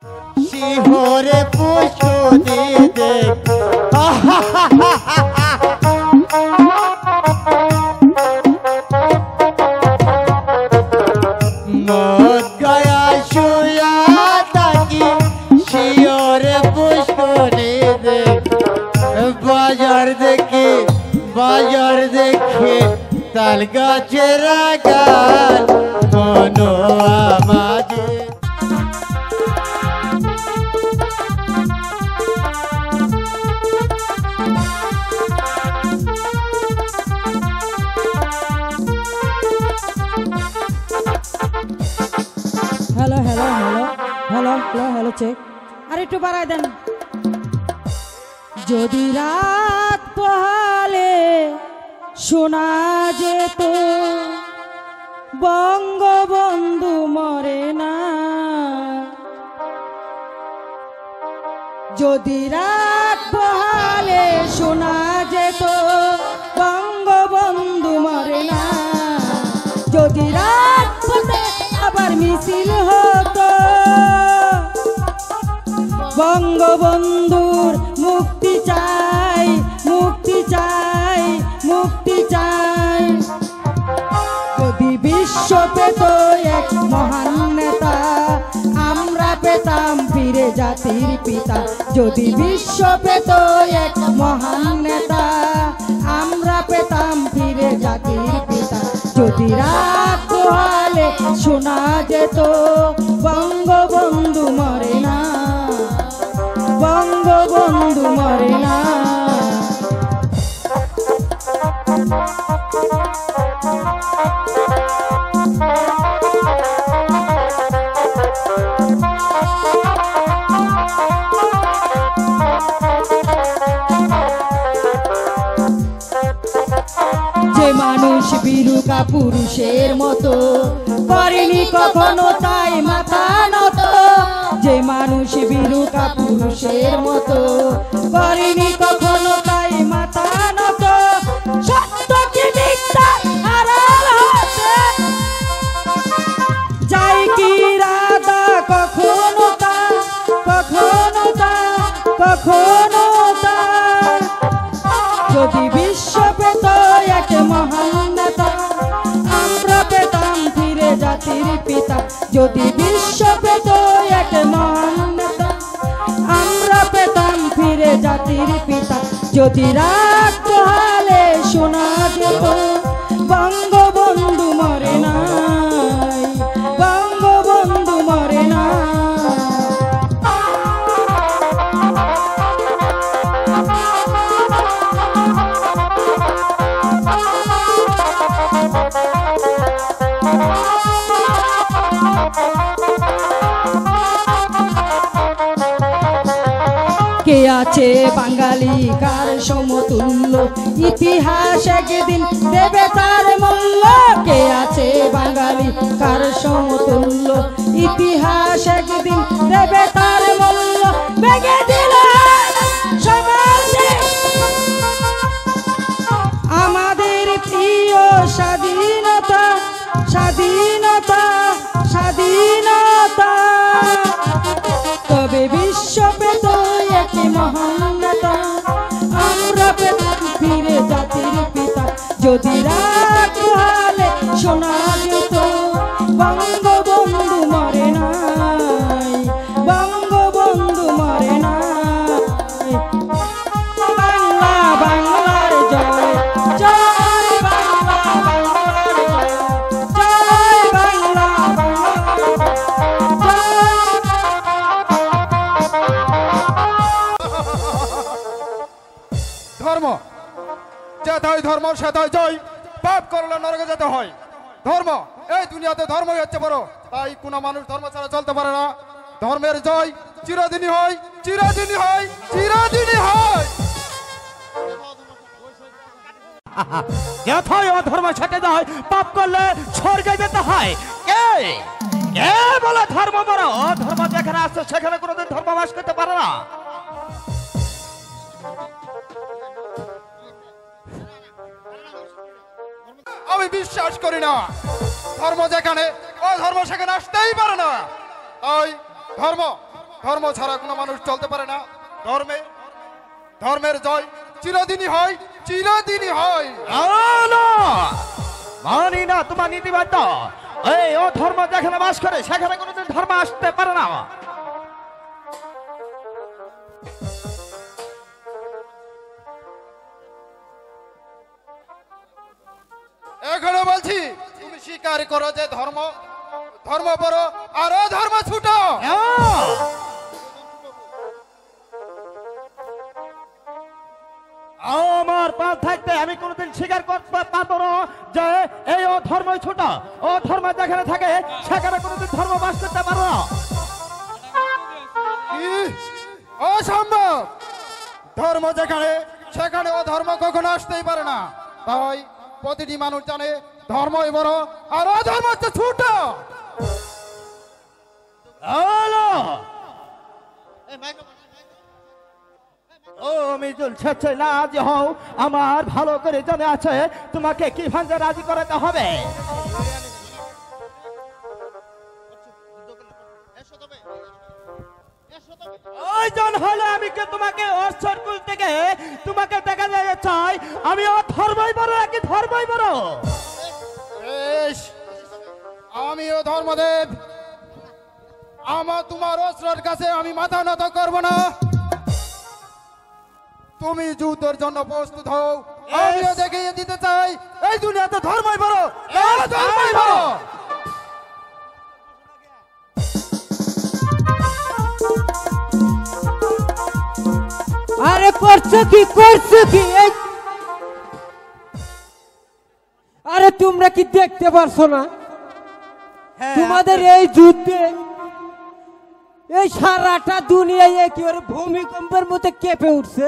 শিহরে পুষ্কুনি দেখ মদ গায়া শুয়া থাকি শিহরে পুষ্কুনি দেখ বাজার দেখে তাল গাছের গাল মনো আমাদের hello hello hello hello hello hello check अरे একটু বাড়াই দেন যদি রাত পোহালে শোনা যেত বঙ্গবন্ধু মরে না যদি রাত পোহালে শোনা যেত বঙ্গবন্ধু মরে না যদি রাত পোহালে আবার মিছিল হতো বঙ্গবন্ধুর মুক্তি চাই মুক্তি চাই মুক্তি চাই যদি বিশ্ব পেত এক মহান নেতা আমরা পেতাম ফিরে জাতির পিতা যদি বিশ্ব পেত এক মহান নেতা আমরা পেতাম ফিরে জাতির পিতা যদি রাত পোহালে শোনা যেত বঙ্গবন্ধু মরে না বঙ্গবন্ধু মরে না যে মানুষ বীরুকা পুরুষের মতো করেনি কখনো তাই মাথা নত যে মানুষ বীরুকা পুরুষের মতো করেনি কখনো তাই মাথা নত সত্য কি মিথ্যা আড়াল হতে যাই কি রাধা কখনো তা কখনো তা কখনো তা যদি বিশ্ব পেত এক মহান নেতা আমরা পেতাম ফিরে জাতির পিতা যদি বিশ্ব পেত এক মহান নেতা আমরা পেতাম ফিরে জাতির পিতা যদি রাত পোহালে শোনা যেত বঙ্গবন্ধু মরে নাই বঙ্গবন্ধু মরে না কে আছে বাঙালি কার সমতুল্য ইতিহাস একদিন দেবে তার মূল্য কে আছে বাঙালি কার সমতুল্য ইতিহাস একদিন দেবে তার মূল্য ভেঙে দিল সমাজে আমাদের প্রিয় স্বাধীনতা স্বাধীনতা স্বাধীনতা তবে বিশ্ব পেত এক মহান নেতা আমরা পেতাম ফিরে জাতির পিতা যদি রাত পোহালে শোনা যেত বঙ্গবন্ধু মরে নাই বঙ্গবন্ধু মরে নাই বাংলা বাংলার জয় জয় বাংলা বাংলার জয় বাংলা ধর্ম যেতে হয় ধর্ম সেতে হয় জয় পাপ করলে নরকে যেতে হয় ধর্ম এই দুনিয়াতে ধর্মই হচ্ছে বড় তাই কোনো মানুষ ধর্ম ছাড়া চলতে পারে না ধর্মের জয় চিরদিনই হয় চিরদিনই হয় চিরদিনই হয় যথায় অধর্ম ছেটে দেয় পাপ করলে স্বর্গে যেতে হয় কে কে বলে ধর্ম বড় অধর্ম যেখানে আসছে সেখানে কোনোদিন ধর্ম বাস করতে পারে না আমি বিশ্বাস করি না ধর্ম যেখানে অধর্ম সেখানে আসতেই পারে না তাই ধর্ম ধর্ম ছাড়া কোনো মানুষ চলতে পারে না। ধর্মের জয় চিরদিনই হয়, চিরদিনই হয়। আলো মানি না তোমার নীতিবাদ। এই ও ধর্ম যেখানে বাস করে সেখানে কোনোদিন ধর্ম আসতে পারে না। এখনো বলছি তুমি স্বীকার করো যে ধর্ম বড় আর অধর্ম ছোট। আমার পা থাকতে আমি কোনোদিন স্বীকার করতে পারবো না যে এই ও ধর্মই ছোট। ও ধর্ম যেখানে থাকে সেখানে কোনোদিন ধর্ম বাস করতে পারো না। অসম্ভব। ধর্ম যেখানে সেখানে অধর্ম কখনো আসতেই পারে না। তাই প্রতিটি মানুষ জানে ধর্মই বড় আর অধর্ম হচ্ছে ছোট। আলো ও মিজুল ছেছে না যে হও আমার ভালো করে জানা আছে তোমাকে কি ভাঙে রাজি করাতে হবে। ওই জন হলে আমি কে তোমাকে অসরকুল থেকে তোমাকে দেখা যায় চাই আমি অধর্মই বড় নাকি ধর্মই বড়। বেশ, আমিও ধর্মদেব। তোমার অস্ত্রের কাছে আমি মাথা নত করব না। তুমি যুদ্ধের জন্য প্রস্তুত হও, আমিও দেখিয়ে দিতে চাই এই দুনিয়াতে ধর্মই বড়, ধর্মই বড়। আরে করছো কি আরে তোমরা কি দেখতে পারছো না তোমাদের এই যুদ্ধে এই সারাটা দুনিয়ায় একেবারে ভূমিকম্পের মতো কেঁপে উঠছে।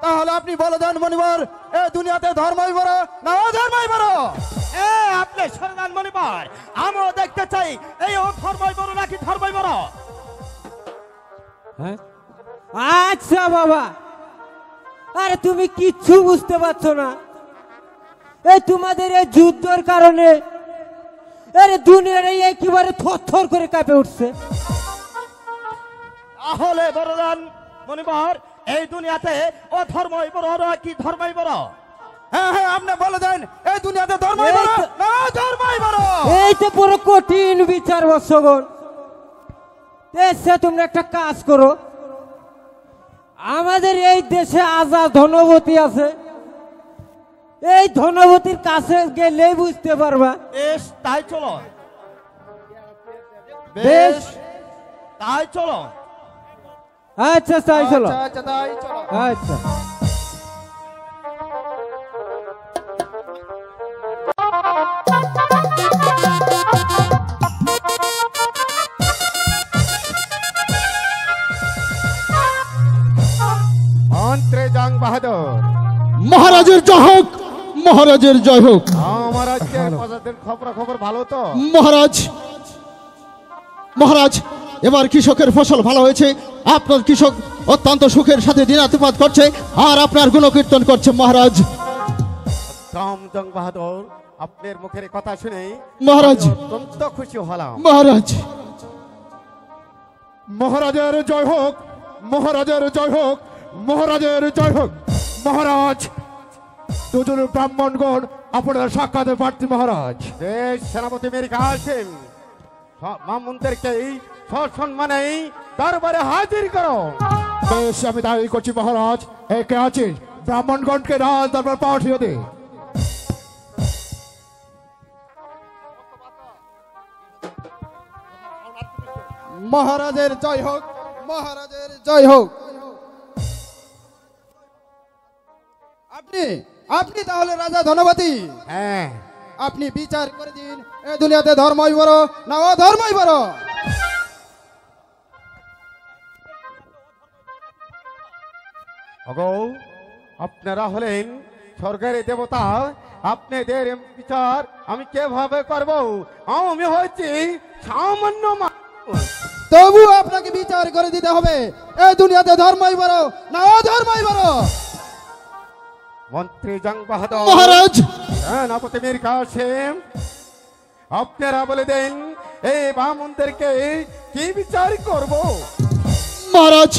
তাহলে আপনি বলে দেন মনিবর, এই দুনিয়াতে ধর্মই বড় না অধর্মই বড়? আপনি সরদান মনিবর, আমিও দেখতে চাই এই ধর্মই বড় নাকি ধর্মই বড়। আচ্ছা বাবা, আরে তুমি কিচ্ছু বুঝতে পারছো না। এই তোমাদের এই যুদ্ধের কারণে আরে দুনিয়ার একেবারে থরথর করে কাঁপে উঠছে। তাহলে বরদান মনিবর, এই দুনিয়াতে অধর্মই বড় নাকি ধর্মই বড়? হ্যাঁ, আপনি বলে দেন এই দুনিয়াতে ধর্মই বড় না ধর্মই বড়? এই তো পুরো কঠিন বিচার বর্ষগণ। এসে তোমরা একটা কাজ করো, আমাদের এই দেশে আজাদ ধনবতী আছে, এই ধনবতীর কাছে গেলেই বুঝতে পারবা। বেশ, তাই চলো। বেশ, তাই চলো। আচ্ছা তাই চলো। আচ্ছা তাই চলো। আচ্ছা মন্ত্রে জং বাহাদুর, মহারাজের জয় হোক, মহারাজের জয় হোক। আমার আজকের প্রজাদের খবর ভালো তো? মহারাজ, এবার কৃষকের ফসল ভালো হয়েছে। আপনার কৃষক অত্যন্ত সুখের সাথে দিনাতিপাত করছে আর আপনার গুণকীর্তন করছে মহারাজ। জং বাহাদুর, আপনার মুখের কথা শুনে মহারাজ অত্যন্ত খুশি হলাম। মহারাজ, মহারাজের জয় হোক, মহারাজের জয় হোক, মহারাজের জয় হোক। মহারাজ, দুজন ব্রাহ্মণগণ আপনার সাক্ষাতে প্রার্থী মহারাজ। বেশ, সেনাপতি মীর কাসেম ব্রাহ্মণদেরকে সসম্মানে দরবারে হাজির করো। বেশ, আমি তাই করছি মহারাজ। একে আছিস ব্রাহ্মণগণকে রাজ দরবার পাঠিয়ে দে। মহারাজের জয় হোক, মহারাজের জয় হোক। আপনি তাহলে রাজা ধনবতী? হ্যাঁ। আপনি বিচার করে দিন এই দুনিয়াতে ধর্মই বড় না অধর্মই বড়? ওগো, আপনারা হলেন স্বর্গের দেবতা, আপনাদের বিচার আমি কিভাবে করব? আমি হচ্ছি সামান্য মানুষ। তবু আপনাকে বিচার করে দিতে হবে এই দুনিয়াতে ধর্মই বড় না অধর্মই বড়? মন্ত্রী জং বাহাদুর, মহারাজ সেনাপতি মীর কাসেম, আপনারা বলে দেন এই ব্রাহ্মণদেরকে কি বিচার করব? মহারাজ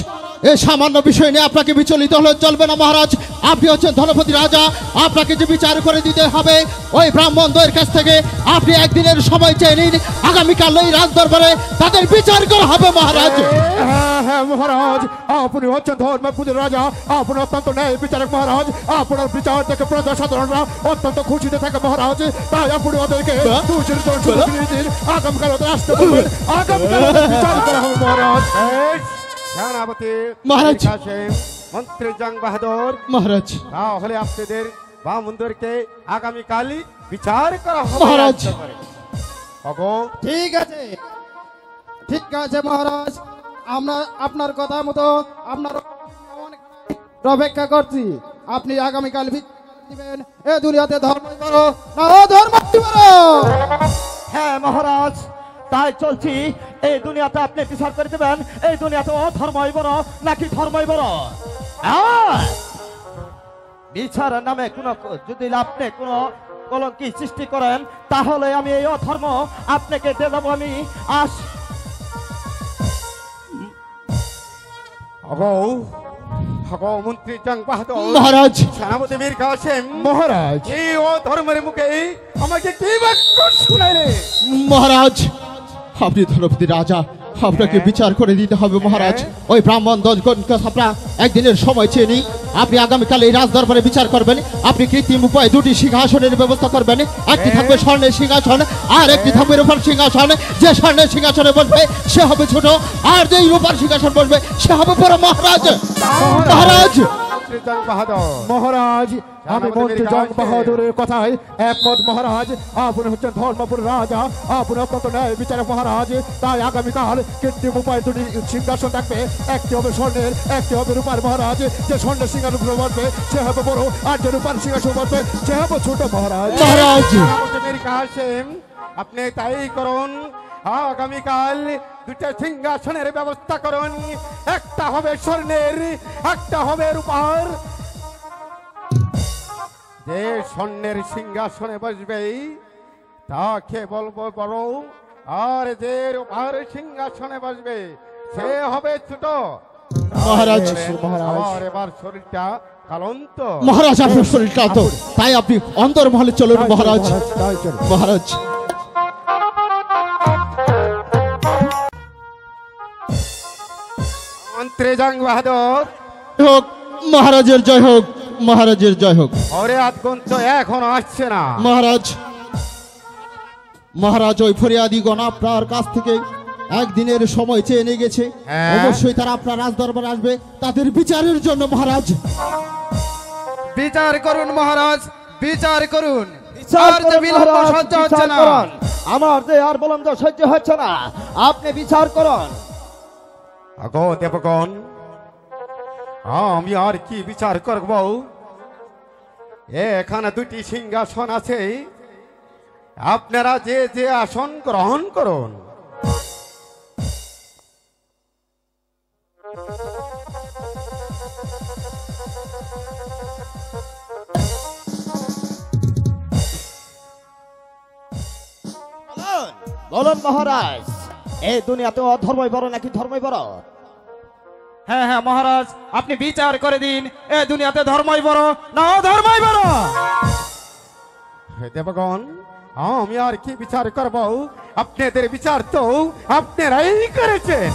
এই সামান্য বিষয় নিয়ে আপনাকে বিচলিত হলে চলবে না মহারাজ। আপনি হচ্ছেন ধনপতি রাজা, আপনাকে যে বিচার করে দিতে হবে ওই ব্রাহ্মণদের কাছ থেকে আপনি একদিনের সময় চেয়ে নিন। আগামীকাল এই রাজ দরবারে তাদের বিচার করা হবে মহারাজ। হ্যাঁ হ্যাঁ মহারাজ, আপনি হচ্ছেন ধর্মপুরীর রাজা, আপনি অত্যন্ত ন্যায় বিচারক মহারাজ। আপনার বিচার থেকে প্রজা সাধারণরা অত্যন্ত খুশিতে থাকে মহারাজ। তাই আপনি ওদেরকে আগামীকাল ওদের আসতে বলবেন, আগামীকাল ওদের বিচার করা হবে মহারাজ। সেনাপতি মহারাজ। কাসেম, মন্ত্রী জং বাহাদুর, মহারাজ তাহলে আপনাদের ব্রাহ্মণদেরকে আগামীকালই বিচার করা হবে মহারাজ। ওগো, ঠিক আছে, ঠিক আছে মহারাজ, আমরা আপনার কথা মতো আপনার অপেক্ষা করছি। আপনি আগামীকাল দিবেন। এ দুনিয়াতে ধর্ম করো না অধর্ম করো। হ্যাঁ মহারাজ, তাই চলছি। এই দুনিয়াতে আপনি বিচার করে দেবেন এই দুনিয়াতে অধর্মই বড় নাকি ধর্মই বড়। বিচারের নামে যদি আপনি কোনো কলঙ্কি সৃষ্টি করেন তাহলে আমি এই অধর্ম আপনাকে দিয়ে দেবো। আমি ওগো, ওগো মন্ত্রী জং বাহাদুর, মহারাজ সেনাপতি বীর কাসেম মহারাজ এই ও ধর্মের মুখে আমাকে কি বাক্য শুনাইলে? মহারাজ আপনি ধনপতি রাজা, আপনাকে বিচার করে দিতে হবে মহারাজ। ওই ব্রাহ্মণ দশগণকে আপনারা একদিনের সময় চেয়ে নিই। আপনি আগামীকাল এই রাজ দরবারে বিচার করবেন। আপনি কৃত্রিম উপায়ে দুটি সিংহাসনের ব্যবস্থা করবেন। একটি থাকবে স্বর্ণের সিংহাসন আর একটি থাকবে রূপার সিংহাসন। যে স্বর্ণের সিংহাসনে বসবে সে হবে ছোট, আর যে রূপার সিংহাসন বসবে সে হবে বড় মহারাজ। মহারাজ মন্ত্রী জং বাহাদুর, মহারাজ আমি মন্ত্রী জং বাহাদুরের কথায় একমত মহারাজ। আপনি হচ্ছেন ধর্মপুর রাজা, আপনি অত্যন্ত ন্যায় বিচারক মহারাজ। তাই আগামীকাল কৃত্রিম উপায় দুটি সিংহাসন থাকবে, একটি হবে স্বর্ণের, একটি হবে রূপার মহারাজ। যে স্বর্ণের সিংহাসন বসবে সে হবে বড়, আর যে রূপার সিংহাসন বসবে সে হবে ছোট মহারাজ। মহারাজ সেনাপতি বীর কাসেম আপনি তাই করুন। আগামীকাল দুটো সিংহাসনের ব্যবস্থা করুন, একটা হবে স্বর্ণের, একটা হবে রূপার। যে স্বর্ণের সিংহাসনে বসবে তাকে বলবো বড়, আর যে রূপার সিংহাসনে বসবে সে হবে ছোট। মহারাজ আমার এবার শরীরটা কালন্ত। মহারাজ আপনার শরীরটা তো, তাই আপনি অন্তর্মহলে চলুন মহারাজ। তাই চলো। মহারাজ মন্ত্রী জং বাহাদুর, হোক মহারাজের জয় হোক, মহারাজের জয় হোক। ওরে আধঘণ্ট এখনো আসছে না। মহারাজ মহারাজ ওই ফরিয়াদিগণ আপনার কাছ থেকে একদিনের সময় চেয়ে নিয়ে গেছে। হ্যাঁ। অবশ্যই তারা আপনার রাজ দরবারে আসবে তাদের বিচারের জন্য মহারাজ। বিচার করুন মহারাজ, বিচার করুন। বিচার আর যে করুন বিলম্ব মহারাজ, সহ্য বিচার হচ্ছে না। করুন। আমার যে আর বিলম্ব সহ্য হচ্ছে না, আপনি বিচার করুন। আগো দেবগণ, আমি আর কি বিচার করব? এখানে দুটি সিংহাসন আছে, আপনারা যে যে আসন গ্রহণ করুন। বলুন মহারাজ, এই দুনিয়াতে অধর্মই বড় নাকি ধর্মই বড়? হ্যাঁ হ্যাঁ মহারাজ, আপনি বিচার করে দিন এ দুনিয়াতে ধর্মই বড় না অধর্মই বড়। হে দেবগণ, আমি আর কি বিচার করব? আপনাদের বিচার তো আপনারাই করেছেন।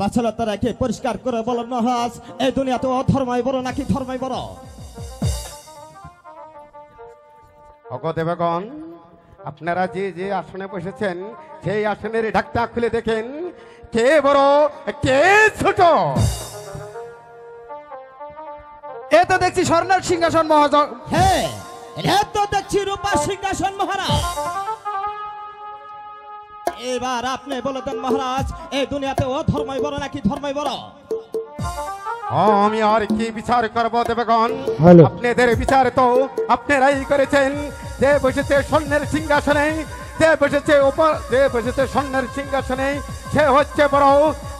বাচ্চারা তারাকে পরিষ্কার করে বলুন মহারাজ, এই দুনিয়াতে অধর্মই বড় নাকি ধর্মই বড়? অগো দেবগণ, আপনারা যে যে আসনে বসেছেন সেই আসনের ঢাকটা খুলে দেখেন কে বড় কে ছোট। এ তো দেখছি স্বর্ণের সিংহাসন মহারাজ। হ্যাঁ, এটা তো দেখছি রূপার সিংহাসন মহারাজ। এবার আপনি বলে দেন মহারাজ, এই দুনিয়াতে অধর্মই বড় নাকি ধর্মই বড়? আমি আর কি বিচার করব দেবগণ? আপনাদের বিচার তো আপনারাই করেছেন। যে বসেছে স্বর্ণের সিংহাসনে যে বসেছে স্বর্ণের সিংহাসনে সে হচ্ছে বড়,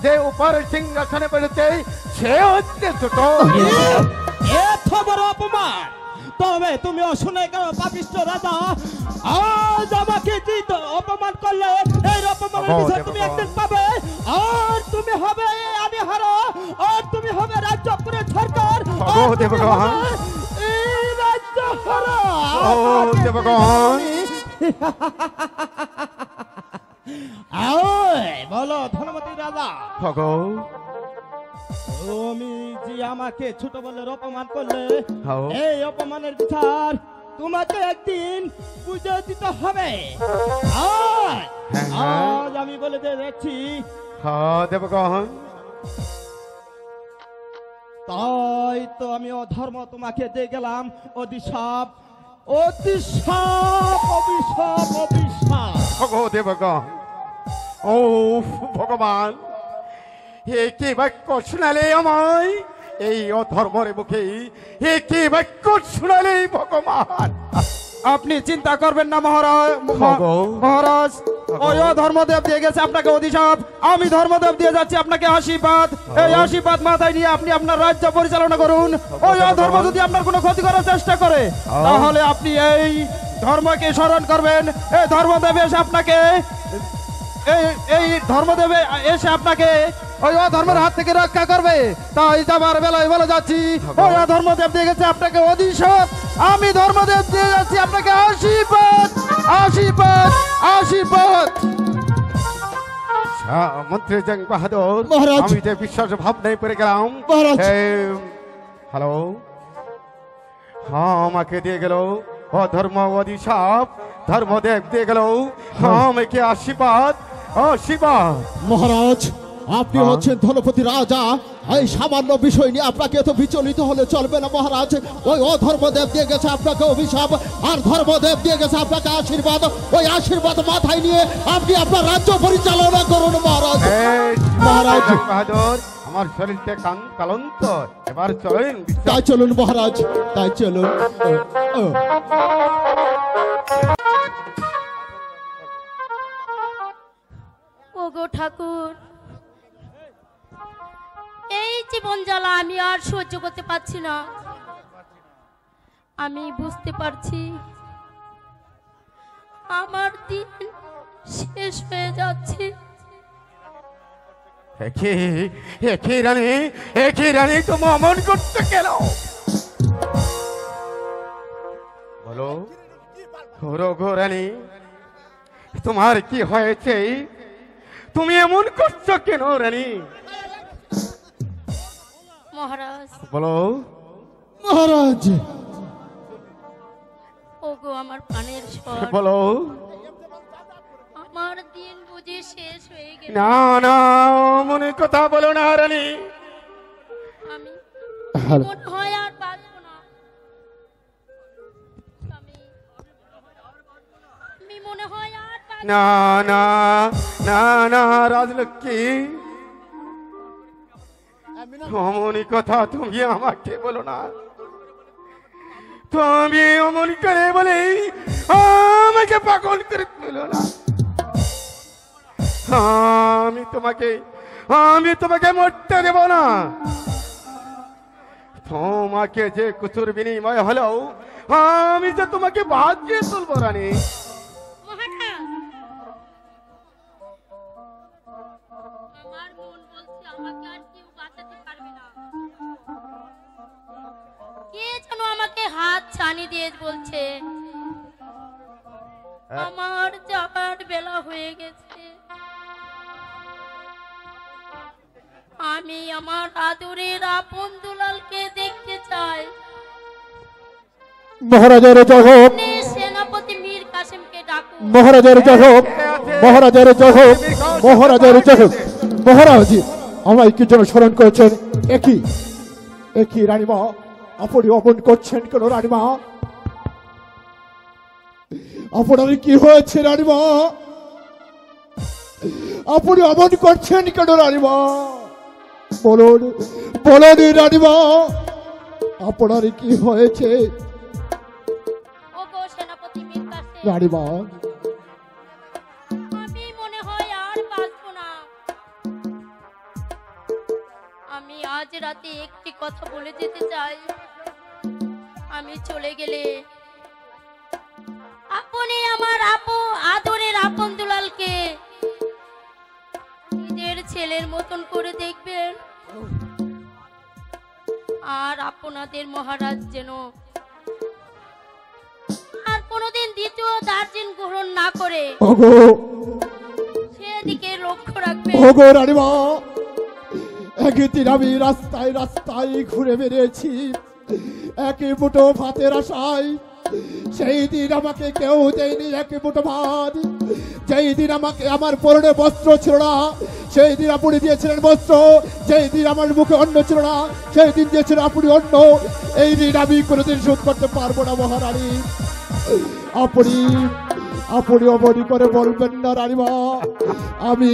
যে উপরের সিংহাসনে বসেছে সে হচ্ছে ছোট। এত বড় অপমান! তবে তুমি অশুনে কেন পাপিষ্ঠ রাজা? আজ আমাকে যে অপমান করলে এই অপমানের বিচার তুমি একদিন পাবে। আর তুমি হবে আমি হারা, আর তুমি হবে রাজ্যপুরের সরকার, ও দেবগণ, এই রাজ্য হারা। ও দেবগণ, বলো ধনপতি রাজা, ভগো তুমি যে আমাকে ছোট বলে অপমান করলে হ্যাঁ। এই অপমানের বিচার তোমাকে একদিন বুঝে দিতে হবে। আজ আমি বলে দিয়ে যাচ্ছি, হ্যাঁ দেবগণ, তাই তো আমি অধর্ম তোমাকে দিয়ে গেলাম অভিশাপ, অভিশাপ, অভিশাপ, অভিশাপ। ভগো দেবগণ, ও ভগবান, এ কি বাক্য শোনালে আমায় এই অধর্মের মুখে, এ কি বাক্য শোনালে ভগবান। আপনি চিন্তা করবেন না মহারাজ। ভগো। মহারাজ, ওই ধর্মদেব দিয়ে গেছে আপনাকে অভিশাপ, আমি ধর্মদেব দিয়ে যাচ্ছি আপনাকে আশীর্বাদ। এই আশীর্বাদ মাথায় নিয়ে আপনি আপনার রাজ্য পরিচালনা করুন। ওই ধর্ম যদি আপনার কোনো ক্ষতি করার চেষ্টা করে তাহলে আপনি এই ধর্মকে স্মরণ করবেন। এই ধর্মদেব এসে আপনাকে এই ধর্মদেবে এসে আপনাকে ওই অধর্মের হাত থেকে রক্ষা করবে। তাই যাবার বেলায় বলে যাচ্ছি, ওই ধর্মদেব দিয়ে গেছে আপনাকে অভিশাপ, আমি ধর্মদেব দিয়ে যাচ্ছি আপনাকে আশীর্বাদ, আশীর্বাদ, আশীর্বাদ। মন্ত্রী জং বাহাদুর, মহারাজ। আমি যে বিশ্বাস ভাবনায় পড়ে গেলাম। মহারাজ। হ্যালো, হ্যাঁ আমাকে দিয়ে গেল অধর্ম অভিশাপ, ধর্মদেব দিয়ে গেল আমাকে আশীর্বাদ, আশীর্বাদ। মহারাজ, আপনি হ্যাঁ। হচ্ছেন ধনপতি রাজা, এই সামান্য বিষয় নিয়ে আপনাকে এত বিচলিত হলে চলবে না মহারাজ। ওই অধর্মদেব দিয়ে গেছে আপনাকে অভিশাপ, আর ধর্মদেব দিয়ে গেছে আপনাকে আশীর্বাদ। ওই আশীর্বাদ মাথায় নিয়ে আপনি আপনার রাজ্য পরিচালনা করুন মহারাজ। মহারাজ। জং বাহাদুর, আমার শরীরটা কালন্ত, এবার চলেন। তাই চলুন মহারাজ, তাই চলুন। ওগো ঠাকুর, এই জীবন জ্বালা আমি আর সহ্য করতে পারছি না। আমি বুঝতে পারছি আমার দিন শেষ হয়ে যাচ্ছে। একই রানী তুমি অমন করতে কেন? বলো রঘু রানী, তোমার কি হয়েছে? তুমি এমন করছো কেন রানী? মহারাজ, বলো। মহারাজ, ওগো আমার প্রাণের স্বর, বলো। আমার দিন বুঝি শেষ হয়ে গেল। না না, মনে কথা বলো না রানী। আমি মনে হয় আর বাঁচবো না। আমি মনে হয় আর বাঁচবো না না না না রাজলক্ষ্মী, অমনি কথা তুমি আমাকে বলো না। তুমি অমনি করে বলে আমাকে পাগল করে বলো না। আমি তোমাকে মরতে দেব না। তোমাকে যে কুচুর বিনিময় হলো আমি তো তোমাকে বাঁচিয়ে তুলবো রানী। মহারাজ, আমার মন বলছে আমাকে আর কেউ বাঁচাতে পারবে না। কে যেন আমাকে হাত ছানি দিয়ে বলছে আমার যাবার বেলা হয়ে গেছে। আমি আমার আদরের আপন দুলালকে দেখতে চাই। মহারাজের জয় হোক, সেনাপতি মীর কাসেমকে ডাকুন। মহারাজের জয় হোক, মহারাজের জয় হোক, মহারাজের জয় হোক। মহারাজ আমায় কি জন্য স্মরণ করেছেন? একই রানীমা, আপনি অমন করছেন কেন রানীমা? আপনার কি হয়েছে রানীমা? আপনি অমন করছেন কেন রানীমা? বলুন বলুন রানীমা, আপনার কি হয়েছে? ওগো সেনাপতি মীর কাসেম, রানীমা, মাঝ রাতে একটি কথা বলে যেতে চাই। আমি চলে গেলে আপনি আমার আদরের আপন দুলালকে নিজের ছেলের মতন করে দেখবেন, আর আপনাদের মহারাজ যেন আর কোনোদিন দ্বিতীয় দার্জিন গ্রহণ না করে ওগো সেদিকে লক্ষ্য রাখবেন। ওগো রানীমা, একদিন আমি রাস্তায় রাস্তায় ঘুরে বেরিয়েছি একে মুঠো ভাতের আশায়। সেই দিন আমাকে কেউ দেয়নি এক মুঠো ভাত। যেই দিন আমাকে আমার পরনে বস্ত্র ছিল না, সেই দিন আপনি দিয়েছিলেন বস্ত্র। যেই দিন আমার মুখে অন্ন ছিল না, সেই দিন দিয়েছিলেন আপনি অন্ন। এই দিন আমি কোনোদিন শোধ করতে পারবো না মহারানী। আপনি আপনি অমনি করে বলবেন না রানীমা। আমি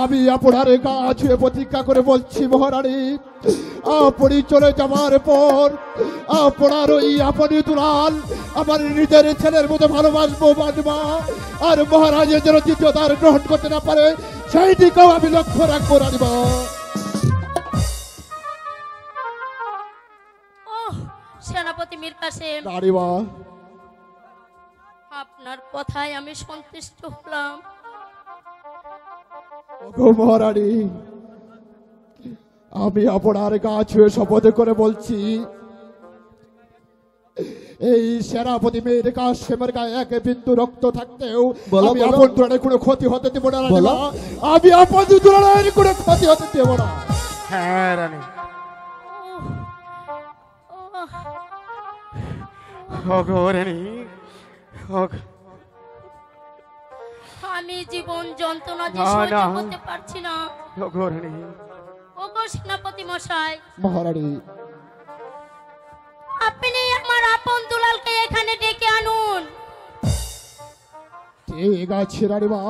আমি আপনার গা ছুঁয়ে প্রতীক্ষা করে বলছি মহারানী, আপনি চলে যাবার পর আপনার ওই আপনি দুলাল আমার নিজের ছেলের মতো ভালোবাসবো রানীমা। আর মহারাজের যেন দ্বিতীয় দ্বার গ্রহণ করতে না পারে সেই দিকেও আমি লক্ষ্য রাখবো রানীমা। ওহ, সেনাপতি মীর কাসেম, রানীমা, আপনার কথায় আমি সন্তুষ্ট হলাম। ওগো মহারানী, আমি আপনার গা ছুঁয়ে শপথ করে বলছি, এই সেনাপতি মীর কাসেমের গায়ে এক বিন্দু রক্ত থাকতেও আমি আপন দুলালের কোনো ক্ষতি হতে দেব না রানীমা। আমি আপন দুলালের কোনো ক্ষতি হতে দেব না। হ্যাঁ রানী। ওগো রানী, ওগো আমি জীবন যন্ত্রণা যে না, সহ্য না। করতে পারছি না। ওগো রানী, ওগো সেনাপতি মশাই, মহারানী, আপনি আমার আপন দুলালকে এখানে ডেকে আনুন। ঠিক আছে রানীমা,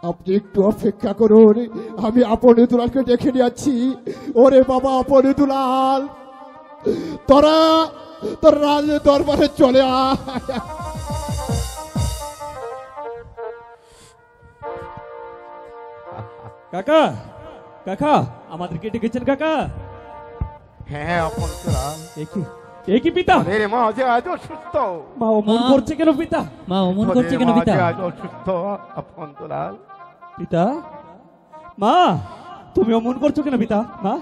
আপনি একটু অপেক্ষা করুন, আমি আপন দুলালকে ডেকে নিয়ে যাচ্ছি। ওরে বাবা আপন দুলাল, তোরা তোর রাজ দরবারে চলে আয়। কাকা, কাকা, আমাদেরকে ডেকেছেন কাকা? হ্যাঁ আপন দুলাল। একই পিতা, ওদের মা যে আজ অসুস্থ। মা অমন করছে কেন পিতা? মা অমন ওদের করছে কেন মা পিতা? যে আজ অসুস্থ আপন দুলাল। পিতা, মা তুমি অমন করছো কেন পিতা? মা,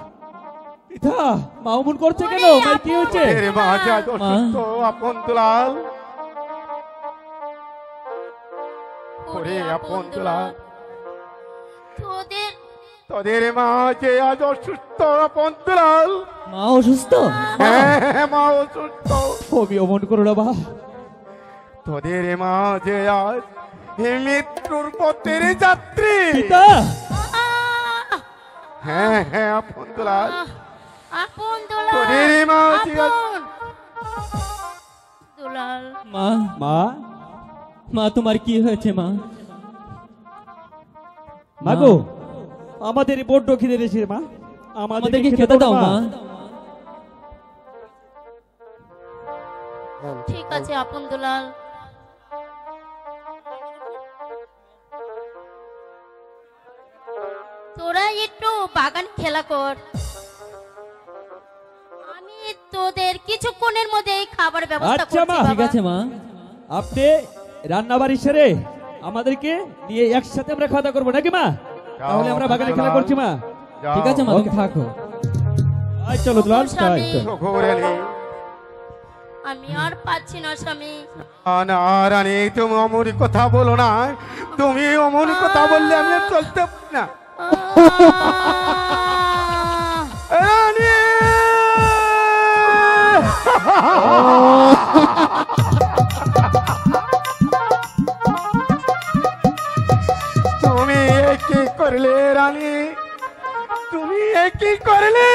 পিতা, মা অমন করছে কেন? মার কি হয়েছে? ওদের মা যে আজ অসুস্থ আপন দুলাল। ওরে আপন দুলাল, তোদের তোদের মা যে আজ অসুস্থ আপন দুলাল। মা অসুস্থ? হ্যাঁ মা অসুস্থ। তুমি অমন করো না মা। তোদের মা যে আজ এই মৃত্যুর পথের যাত্রী। পিতা, হ্যাঁ হ্যাঁ আপন দুলাল। আপন দুলাল, তোদের মা যে আজ আপন দুলাল। মা, মা, মা তোমার কি হয়েছে মা? মা গো, আমাদের বড্ড খিদে লেগেছে মা, আমাদেরকে খেতে দাও মা। ঠিক আছে আপন দুলাল। তোরা একটু বাগান খেলা কর, আমি তোদের কিছুক্ষণের মধ্যে খাবার ব্যবস্থা আচ্ছা করছি মা, বাবা। ঠিক আছে মা। আপনি রান্না বাড়ি সেরে আমাদেরকে নিয়ে একসাথে আমরা খাওয়া দাওয়া করবো নাকি মা? তাহলে আমরা বাগানে খেলা করছি মা। ঠিক আছে মা, তুমি থাকো। আয় চলো দুলাল, স্বামী, ঘোরালি। আমি আর পাচ্ছি না স্বামী। না রানী, তুমি অমর কথা বলো না। তুমি অমর কথা বললে আমি আর চলতে পারি না রানী। তুমি কি করলে রানী? তুমি কি করলে?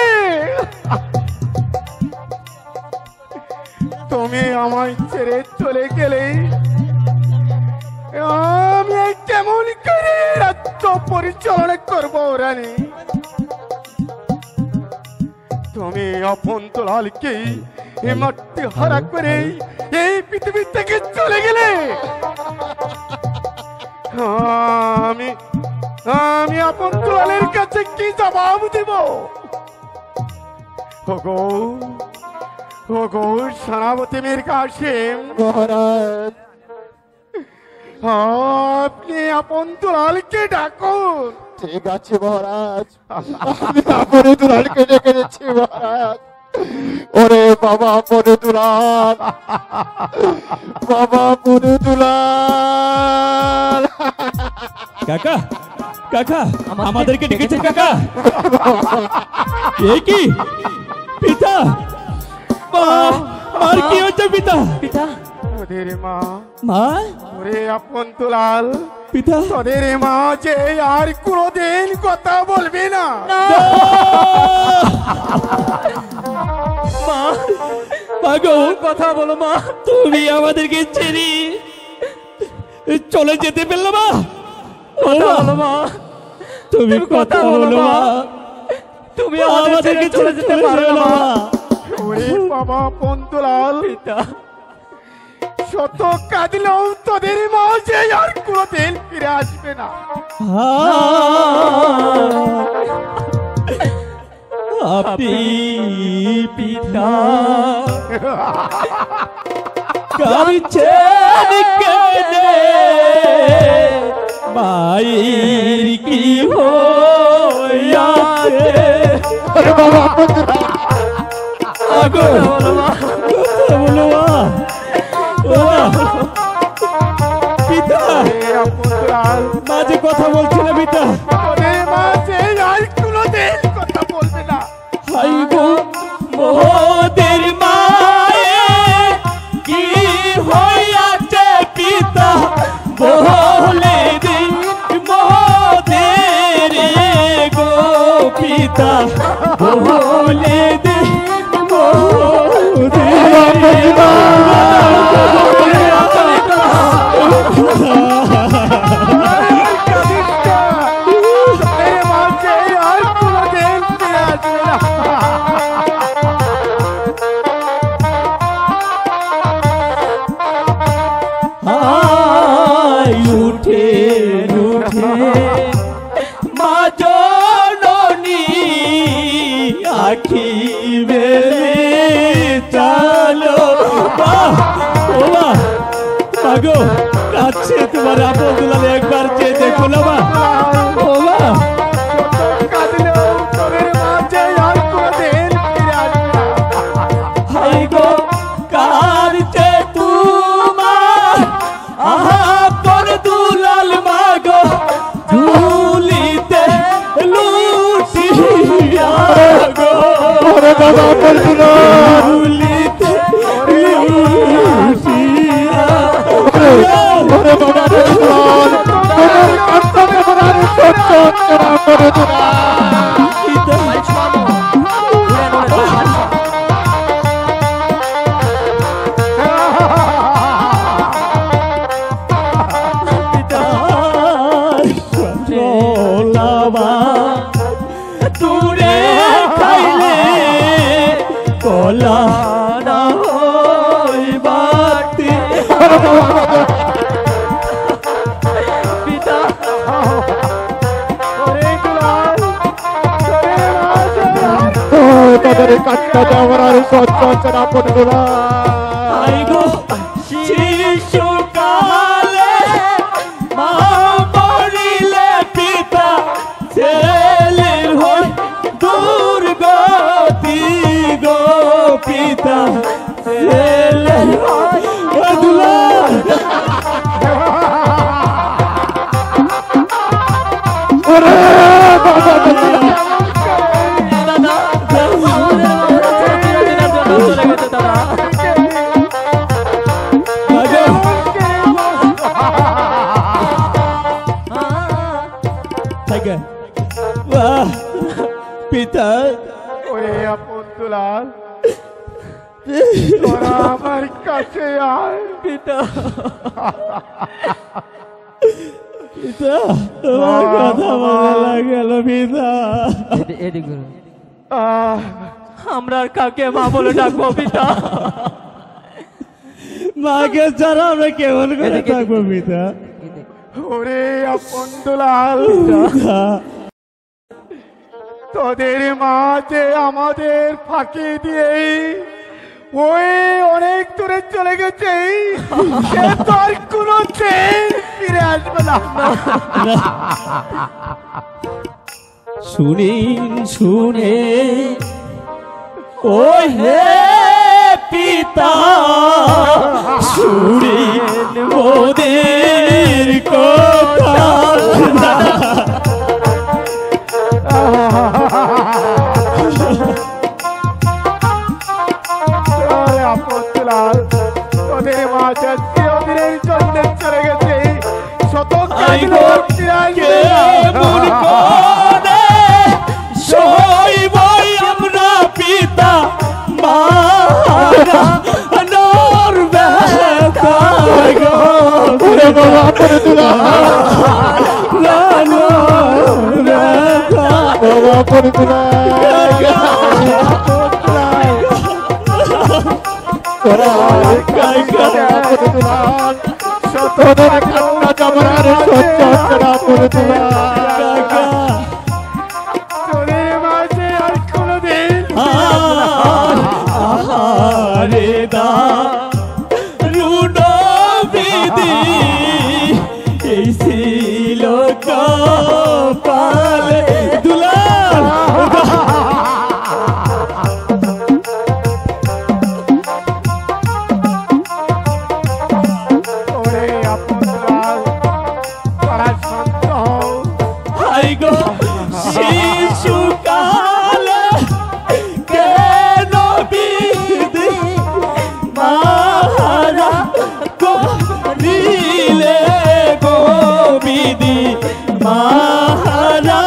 তুমি আমায় ছেড়ে চলে গেলে আমি কেমন করে রাজ্য পরিচালনা করব রানী? তুমি আপন দুলালকে এই মাটি হারা করে এই পৃথিবী থেকে চলে গেলে। আমি আমি আপন দুলালের কাছে কি জবাব দেব? ওগো ওগো সেনাপতি মীর কাসেম মহারাজ, আপনি আপন দুলালকে ডাকুন। ঠিক আছে মহারাজ, আমি আপনে দুলালকে ডেকে দিচ্ছি মহারাজ। ওরে বাবা আপনে দুলাল, বাবা আপনে দুলাল। কাকা কাকা আমাদেরকে ডেকেছে কাকা। এ কি পিতা? আর কি হচ্ছে পিতা? পিতা তোদের মা, মা, ওরে আপন দুলাল, পিতা তোদের মা যে আর কোনোদিন কথা বলবে না। মা, মা গো, কথা বলো মা। তুমি আমাদেরকে ছেড়ে চলে যেতে পারলে মা? কথা বলো মা, তুমি কথা বলো মা। তুমি আমাদেরকে চলে যেতে পারো না। ওরে বাবা আপন দুলাল, শত কাঁদলেও তোদের মা যে আর কোনোদিন ফিরে আসবে না। আপনি পিতা কাঁদছেন কেনে? মায়ের কি হইয়াছে? আগো কথা বলো মা। পিতা, আপন দুলাল, মা যে কথা বলছে না পিতা। তোদের মা যে আর কোনোদিন কথা বলবে না। হাই গো মোদের মায়ে কি হইয়াছে পিতা? বলে দিন মোদের গো পিতা, বলে দিন তোদের মা যে আর কোনোদিন ফিরে আসবে না। উঠে উঠে মা জননী আখি বেলে চালো। ও মা, মাগো কাছে তোমার আপন দুলালে একবার চেয়ে দেখো না মা। ও মা, কাঁদলেও তোদের মা যে আর কোনোদিন ফিরে আসবে না। হাই গো কারছে তোমার আপন দুলাল মাগো, ঝুলিতে লুটিয়া গো। ঝুলিতে লুটিয়া দূরে খাইলে কলা না হইবাতে। পিতা, ওরে দুলাল, তোদের মা যে তাদের কাটটা দেওয়ার আর সচ্ছ আপন দুলাল। আই গো শিশুকালে মা মরিলে পিতা ছেলের হই দুর্গতি গো পিতা, ছেলের হই দুলাল। পিতা, ওরে আপন দুলাল, তোরা আমার কাছে আয়। পিতা, পিতা তোমার কথা ভালো লাগলো পিতা। আমরা আর কাকে মা বলে ডাকবো পিতা? মাকে ছাড়া আমরা কেমন করে থাকবো পিতা? ওরে আপন দুলাল, তোদের মা যে আমাদের ফাঁকি দিয়ে ওই অনেক দূরে চলে গেছে, সে তো আর কোনো ট্রেন ফিরে আসবে না। শুনে ও হে পিতা, শুনিন মোদের কথা। আপন দুলাল, তোদের মা যে চিরদিনের জন্য চলে গেছে, শত কাঁদলেও ফিরে আসবে না। সইবই আমরা পিতা মারা নর ব্যথা গো। ওরে বাবা, করে দুলাল, বাবা করে দুলাল, তোদের কান্না জমার সহ্য হচ্ছে না করে দুলাল। তোদের মাঝে আর কোনোদিন আহারে দা রুনো বিধি, এই ছিল কপালে দুলাল। ওরে আপন দুলাল, তোরা শান্ত হও। হাই গো শিশুকালে কেন বিধি মারা করিলে গো, বিধি মারা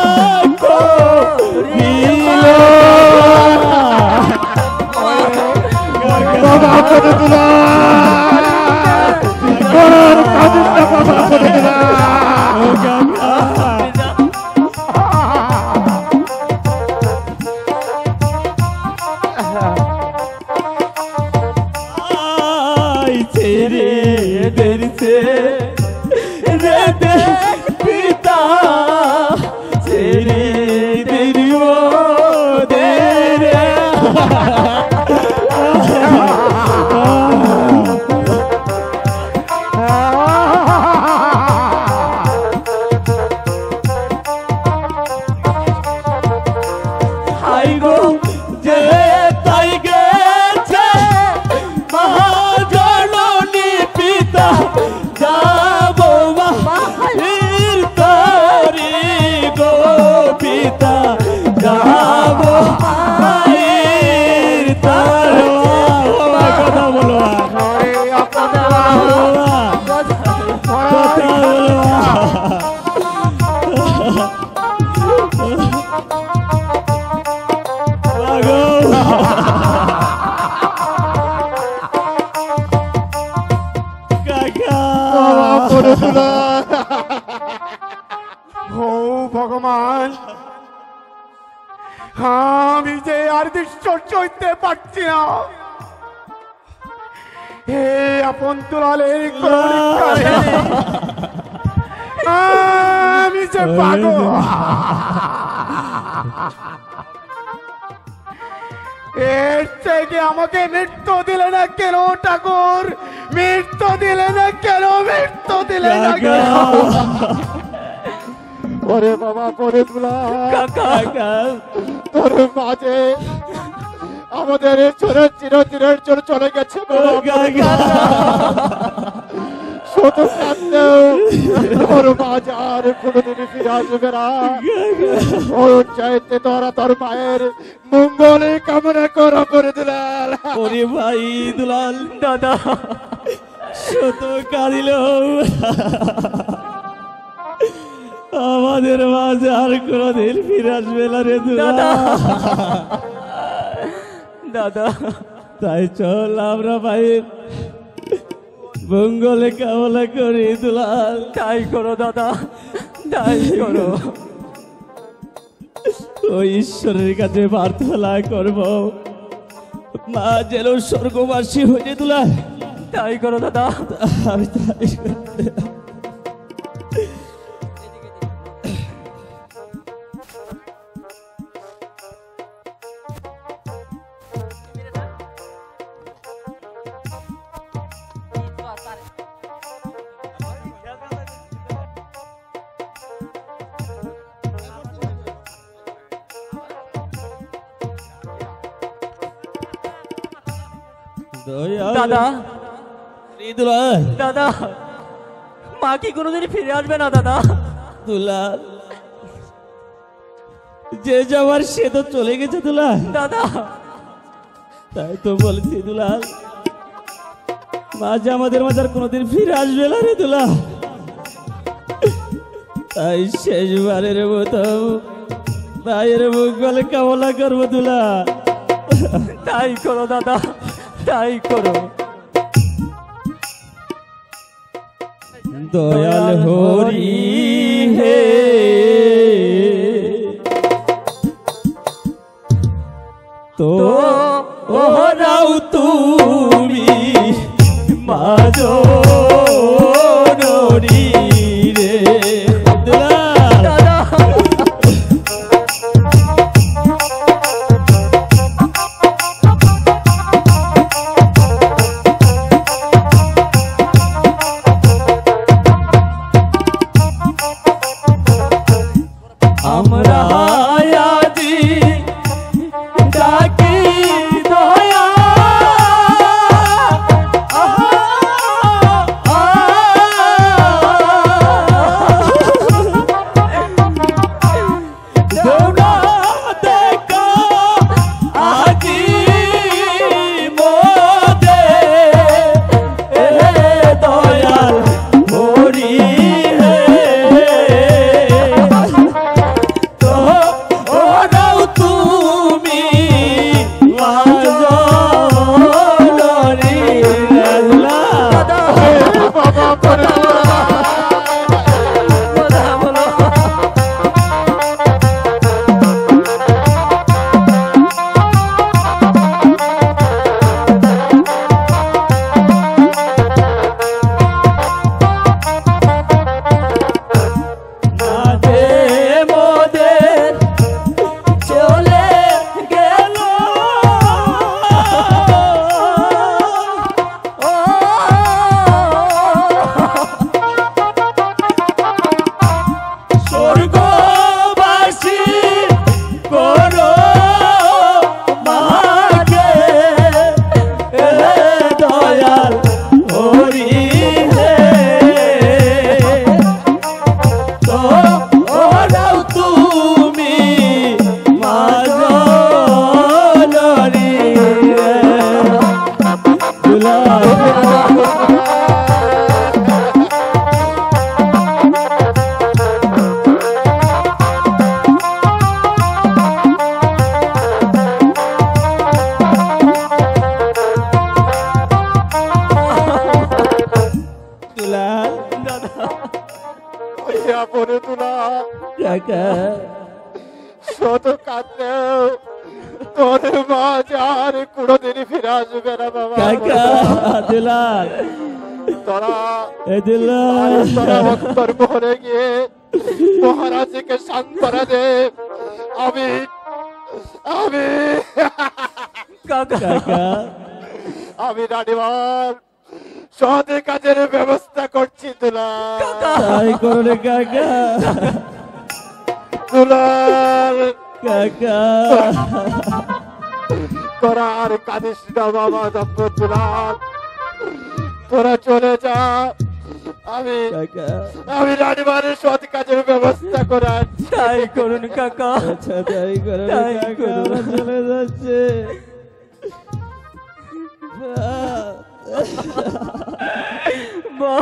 করিলে। বাবা করে দুলাল, তোর কাঁদিস না বাবা করে দুলাল। ছেড়ে দেরিছে রে দে পিতা, ছেড়ে দেরিও দে রে। হাই গো যে তাই গেছে মহাজননী পিতা, যাবো মাহির তরি গো পিতা, যাবো মাহির তর। কথা বলো, কথা ও ভগবান, আমি যে আর দৃশ্য সইতে পারছি না। হে আপন দুলালের করুণিক কাহিনী, আমি যে পাগল। এর থেকে আমাকে মৃত্যু দিলে না কেন ঠাকুর, মৃত্যু দিলে না কেন, মৃত্যু দিলে না কেন? ওরে বাবা করে দুলাল, তোর মাঝে আমাদের চিরদিনের জন্য চলে গেছে শত কাঁদলেও তোর মাঝে আর কোনোদিন ফিরে আসবে না। ওর চাইতে তোরা তোর মায়ের মঙ্গলে কামনা করা করে দুলাল। ওরে ভাই দুলাল দাদা, শত কাঁদিল আমাদের মাঝে আর কোনোদিন ফিরে আসবে না রে দুলাল। দাদা তাই চল আমরা ভাইয়ের মঙ্গলে কামনা করি দুলাল। তাই করো দাদা, তাই করো। ওই ঈশ্বরের কাছে প্রার্থনা করব মা যেন স্বর্গবাসী হয়ে দুলাল। তাই করো দাদা, আমি তাই দয়াল দাদা দুলাল দাদা মা কি কোনোদিন ফিরে আসবে না দাদা? দুলাল যে যাওয়ার সে তো চলে গেছে দুলাল। দাদা তাই তো বলছি দুলাল, মা যে আমাদের মাঝে আর কোনোদিন ফিরে আসবে না রে দুলাল। তাই শেষবারের মতো ভাইয়ের মুখ বলে কামনা করবো দুলাল। তাই করো দাদা, তাই করো। দয়াল হরি হে তো ওরাও তুমি মাঝো নরি রে দুলাল। দাদা আমরা আয়াজি ডাকি দয়া দেউনা দেখা আজি মোদে এ দয়াল হরি হে তো ওরাও তুমি মাজরি রাজলা। কথা বলো। মাঝে মোদের চলে গেল ও স্বর্গবাসী করো মাকে এ দয়াল হরি হে তো ওরাও তুমি মাজরি রে দুলাল। দুলাল ওইয়া পরে তুলা কাকা শত কাঁদলেও তোর মাঝ আর কোনোদিন ফিরে আসবে না বাবা। কাকা দুলাল তোরা এ দুলাল তোরা অন্তর মোহরে গিয়ে মহারাজকে সান্ত্বনা দে। আমি আমি কাকা আমি রানীবার সৎ কাজের ব্যবস্থা করছি তুলা। তাই করলে কাকা দুলাল কাকা তোরা আর কাঁদিস না বাবা দুলাল, তোরা চলে যা। আমি কাকা আমি রানীবারের সৎ কাজের ব্যবস্থা করাচ্ছি। তাই করুন কাকা। আচ্ছা তাই করলে তাই কাকা করো। আমরা চলে যাচ্ছে। মা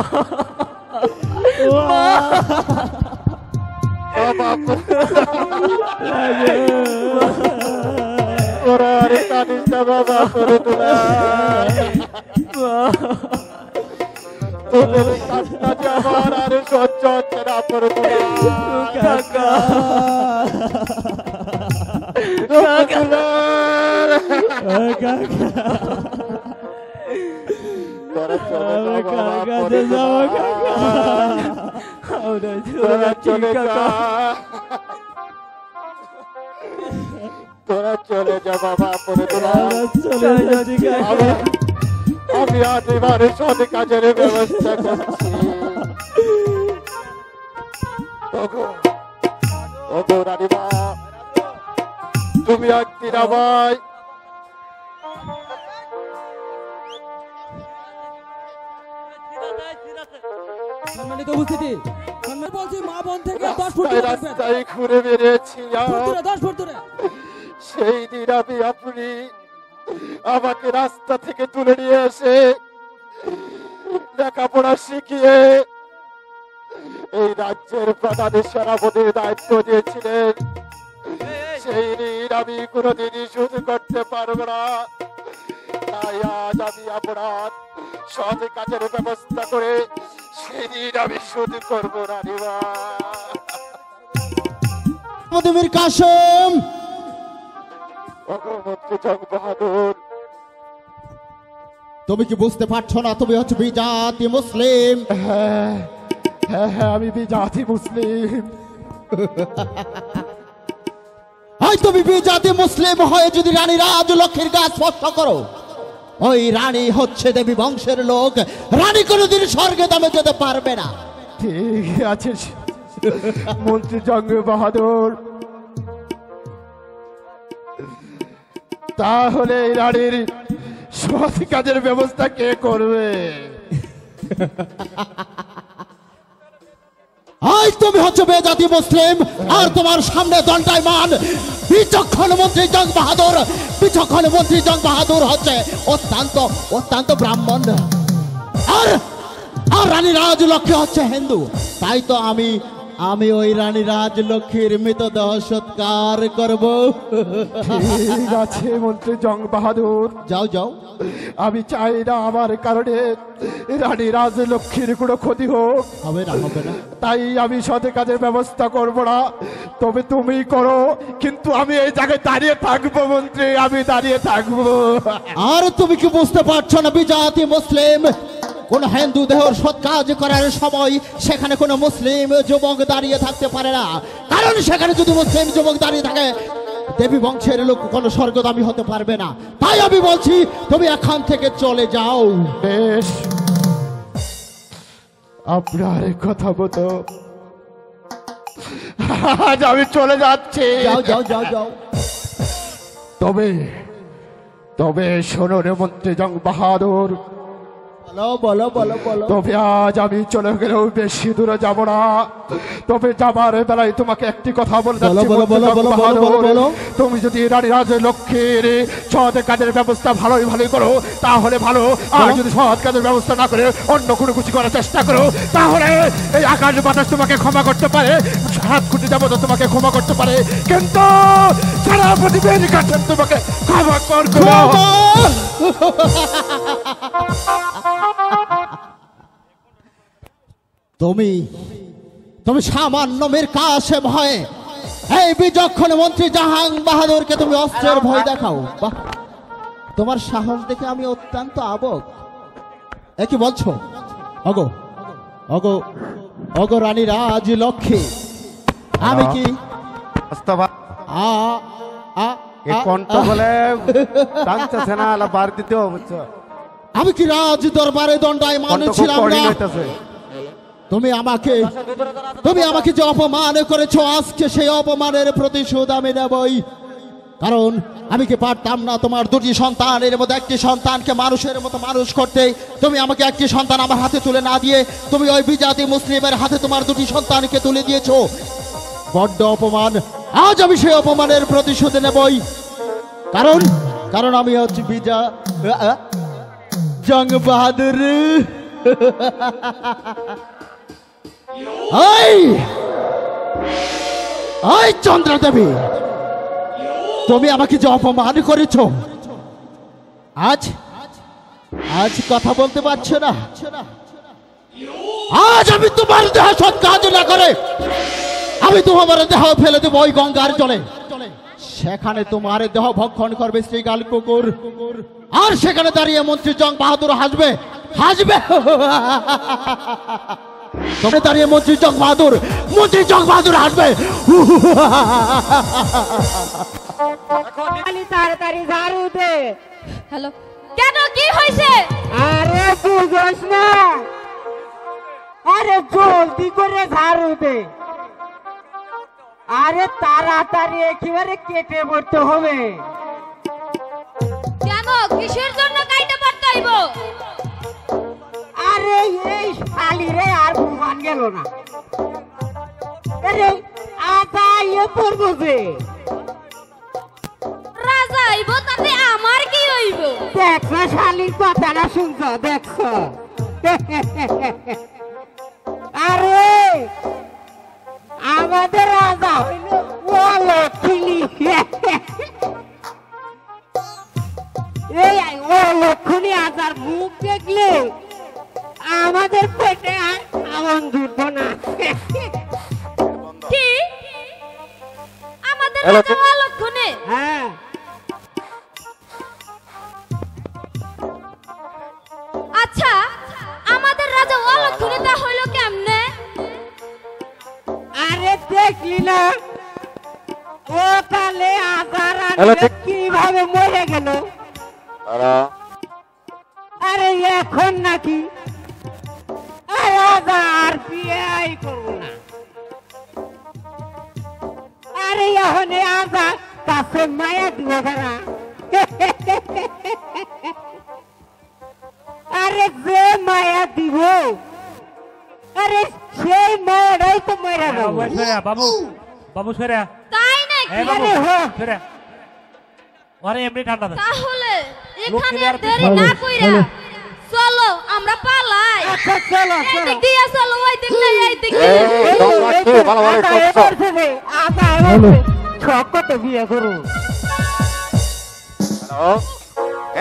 তোরা আর কাঁদিস না বাবা করে দুলাল। তোদের কান্নাতে আমার আর সহ্য হচ্ছে না পরে দুলাল। কাকা দুলাল। কাকা তোরা চলে যা আমরা বাবা, কার কাছে পরে যাবো দুলাল। কাকা? তোরা চলে যা, কাকা তোরা চলে যা বাবা পরে দুলাল। আমরা চলে যাচ্ছি কাকা। আমি আজ এবারে সৎ কাজের ব্যবস্থা করছি। ওগো ওগো রানীমা, তুমি একদিন আমায় সম্মানিত উপস্থিতি সম্মান বলছি মা বোন থেকে 10 ফুট রাস্তায় দূরে থাকবেন। রাস্তায় ঘুরে বেড়েছিলাম, ফুট দূরে 10 ফুট দূরে। সেই দিন আপনি আমাকে রাস্তা থেকে তুলে নিয়ে এসে লেখাপড়া শিখিয়ে এই রাজ্যের প্রধান সেনাপতির দায়িত্ব দিয়েছিলেন। সেই ঋণ আমি কোনোদিনই শোধ করতে পারবো না, তাই আজ আমি আপনার সৎ কাজের ব্যবস্থা করে সেই ঋণ আমি শোধ করবো রানীমা। মীর কাসেম, অগ্রমন্ত্রী জং বাহাদুর, তুমি কি বুঝতে পারছো না তুমি হচ্ছে বিজাতি মুসলিম? হ্যাঁ হ্যাঁ হ্যাঁ, আমি বিজাতি মুসলিম। তুমি বিজাতি মুসলিম হয়ে যদি রানী রাজলক্ষ্মীর গা স্পর্শ করো, ওই রানী হচ্ছে দেবী বংশের লোক, রানী কোনোদিন স্বর্গে দামে যেতে পারবে না। ঠিক আছে মন্ত্রী জং বাহাদুর, তাহলে এই রানীর সৎ কাজের ব্যবস্থা কে করবে? তুমি হচ্ছে বেজাতি মুসলিম, আর তোমার সামনে দণ্ডায়মান বিচক্ষণ মন্ত্রী জং বাহাদুর। বিচক্ষণ মন্ত্রী জং বাহাদুর হচ্ছে অত্যন্ত ব্রাহ্মণ, আর রানী রাজলক্ষ্মী হচ্ছে হিন্দু। তাই তো আমি ওই রানী রাজলক্ষ্মীর মৃতদেহ সৎকার করব। ঠিক আছে মন্ত্রী জং বাহাদুর, যাও যাও। আমি চাই না আমার কারণে রানী রাজলক্ষ্মীর কোনো ক্ষতি হোক। হবে না হবে না। তাই আমি সৎ কাজের ব্যবস্থা করব না, তবে তুমি করো, কিন্তু আমি এই জায়গায় দাঁড়িয়ে থাকবো মন্ত্রী, আমি দাঁড়িয়ে থাকবো। আর তুমি কি বুঝতে পারছো না বিজাতি মুসলিম, কোন হিন্দু দেহর সৎ কাজ করার সময় সেখানে কোনো মুসলিম যুবক দাঁড়িয়ে থাকতে পারে না, কারণ সেখানে যদি মুসলিম যুবক দাঁড়িয়ে থাকে দেবী বংশের লোক কোনো স্বর্গদামী হতে পারবে না। তাই আমি বলছি তুমি এখান থেকে চলে যাও। বেশ, আপনার কথা মতো আজ আমি চলে যাচ্ছি। যাও যাও যাও যাও। তবে শোনো রে মন্ত্রী জং বাহাদুর, বলো বলো বলো। তবে আজ আমি চলে গেলেও বেশি দূরে যাব না, তবে যাবার বেলায় তোমাকে একটি কথা বলে যাচ্ছি মন্ত্রী জং বাহাদুর, তুমি যদি রানী রাজলক্ষ্মীর সৎ কাজের ব্যবস্থা ভালোই করো তাহলে ভালো, আর যদি সৎ কাজের ব্যবস্থা না করে অন্য কোনো কিছু করার চেষ্টা করো তাহলে এই আকাশ বাতাস তোমাকে ক্ষমা করতে পারে, 7 কোটি দেবতা তোমাকে ক্ষমা করতে পারে, কিন্তু সারা পৃথিবীর কাছে তোমাকে ক্ষমা করবে না। তুমি সামান্য মীর কাসেম হয়ে এই বিচক্ষণ মন্ত্রী জাহাং বাহাদুরকে তুমি অস্ত্রের ভয় দেখাও। বাহ, তোমার সাহস দেখে আমি অত্যন্ত আবক। এ কি বলছো? অগো অগো অগো রানী রাজলক্ষ্মী, আমি কি কণ্ঠ বলে টানতেছে না, বার দিতে বুঝছো? আমি কি রাজ দরবারে দণ্ডায়মান ছিলাম না? তুমি আমাকে যে অপমান করেছো, আজকে সেই অপমানের প্রতিশোধ আমি নেবই। কারণ আমি কি পারতাম না তোমার 2টি সন্তানের মধ্যে একটি সন্তানকে মানুষের মতো মানুষ করতে? তুমি আমাকে একটি সন্তান আমার হাতে তুলে না দিয়ে তুমি ওই বিজাতি মুসলিমের হাতে তোমার 2টি সন্তানকে তুলে দিয়েছো। বড্ড অপমান, আজ আমি সেই অপমানের প্রতিশোধ নেবই। কারণ আমি হচ্ছে জং বাহাদুর। ওই চন্দ্রদেবী, তুমি আমাকে যে অপমান করেছ, আজ কথা বলতে পারছো না? আজ আমি তোমার দেহ সৎ কাজ না করে আমি তোমার দেহ ফেলে দেবো ওই গঙ্গার জলে। সেখানে তোমার দেহ ভক্ষণ করবে শ্রীগাল কুকুর, আর সেখানে দাঁড়িয়ে মন্ত্রী জং বাহাদুর হাসবে। দাঁড়িয়ে মন্ত্রী জং বাহাদুর হাসবে। তাড়াতাড়ি ঝাড়ু দে। হ্যালো, কেন কি হয়েছে? আরে বুঝছ না, আরে জলদি করে ঝাড়ু দে। আরে তাড়াতাড়ি একেবারে কেটে পড়তে হবে। কেন, কিসের জন্য কাইতে পড়তে হইব? আরে এই শালিরে আর ভুবান গেল না। আরে আতা ইয়ে পড়বো যে রাজা আইব তাতে আমার কি হইব? দেখছো শালির কথাটা শুনছো দেখছো? আরে আমাদের রাজা হইল অলক্ষিনী। এই অলক্ষিনী আজার মুখ দেখলে আমাদের পেটে আর আগুন জুটবো না। কি আমাদের রাজা অলক্ষণে? হ্যাঁ আচ্ছা আমাদের রাজা অলক্ষণে তা হইল কেমনে? আরে দেখলি না ও কালে আজার কিভাবে মরে গেল? আরে এখন নাকি আর বিয়ে করবো না। আরে এখন আজার কাছে মায়া দিব না। আরে যে মায়া দিব আরে সেই মায়াটাই তো মেরা যাবো। বাবু বাবু সরে তাই নাকি? আরে হো সরে আরে এমনি ঠান্ডা থাকে। তাহলে এখানে আর দেরি না কইরা চলো আমরা পালাই। আচ্ছা চলো এই চলো দিক দিয়ে চলো, ওই দিক দিয়ে এই দিক দিয়ে। ছক তো বিয়ে করু। হ্যালো,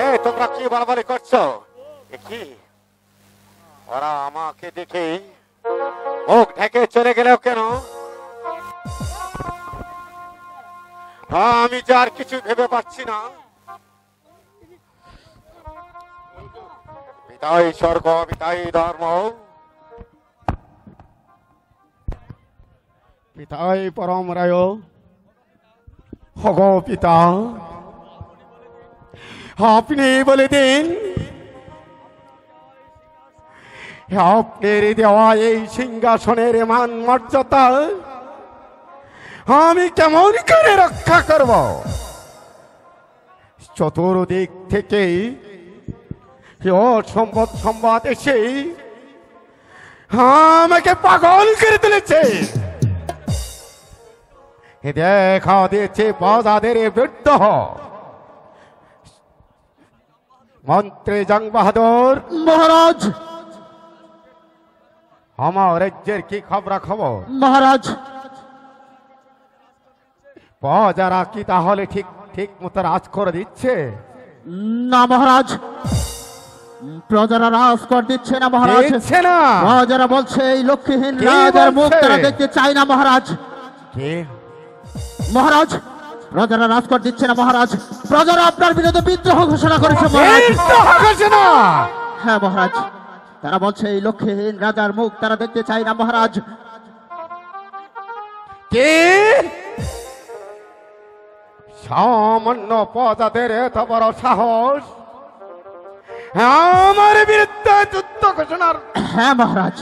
এই তোমরা কি বাড়াবাড়ি করছো? এ কি ওরা আমাকে দেখে মুখ ঢেকে চলে গেল কেন? আমি যে আর কিছু ভেবে পাচ্ছি না। পিতাই স্বর্গ, পিতাই ধর্ম, পিতাই পরম রায়। হগো পিতা, আপনি বলে দিন আপনার দেওয়া এই সিংহাসনের মান মর্যাদা আমি কেমন করে রক্ষা করব? চতুর্দিক থেকে অসম্ভব সংবাদ এসে আমাকে পাগল করে তুলেছে। দেখা দিয়েছে প্রজাদের বিদ্রোহ। মন্ত্রী জং বাহাদুর মহারাজ, আমার রাজ্যের কি খবর খবর? মহারাজ প্রজারা কি তাহলে ঠিক ঠিক মতো রাজ করে দিচ্ছে? না মহারাজ, প্রজারা রাজ করে দিচ্ছে না মহারাজ। দিচ্ছে না? প্রজারা বলছে এই লক্ষ্মীহীন কে রাজার মুখ বলছে? তারা দেখতে চায় না মহারাজ। কে? মহারাজ প্রজারা রাজ করে দিচ্ছে না মহারাজ। প্রজারা আপনার বিরুদ্ধে বিদ্রোহ ঘোষণা করেছে মহারাজ। বিদ্রোহ ঘোষণা? হ্যাঁ মহারাজ, তারা বলছে এই লক্ষ্মীহীন রাজার মুখ তারা দেখতে চায় না মহারাজ। কে? সামান্য প্রজাদের এত বড় সাহস আমার বিরুদ্ধে যুদ্ধ ঘোষণার? হ্যাঁ মহারাজ।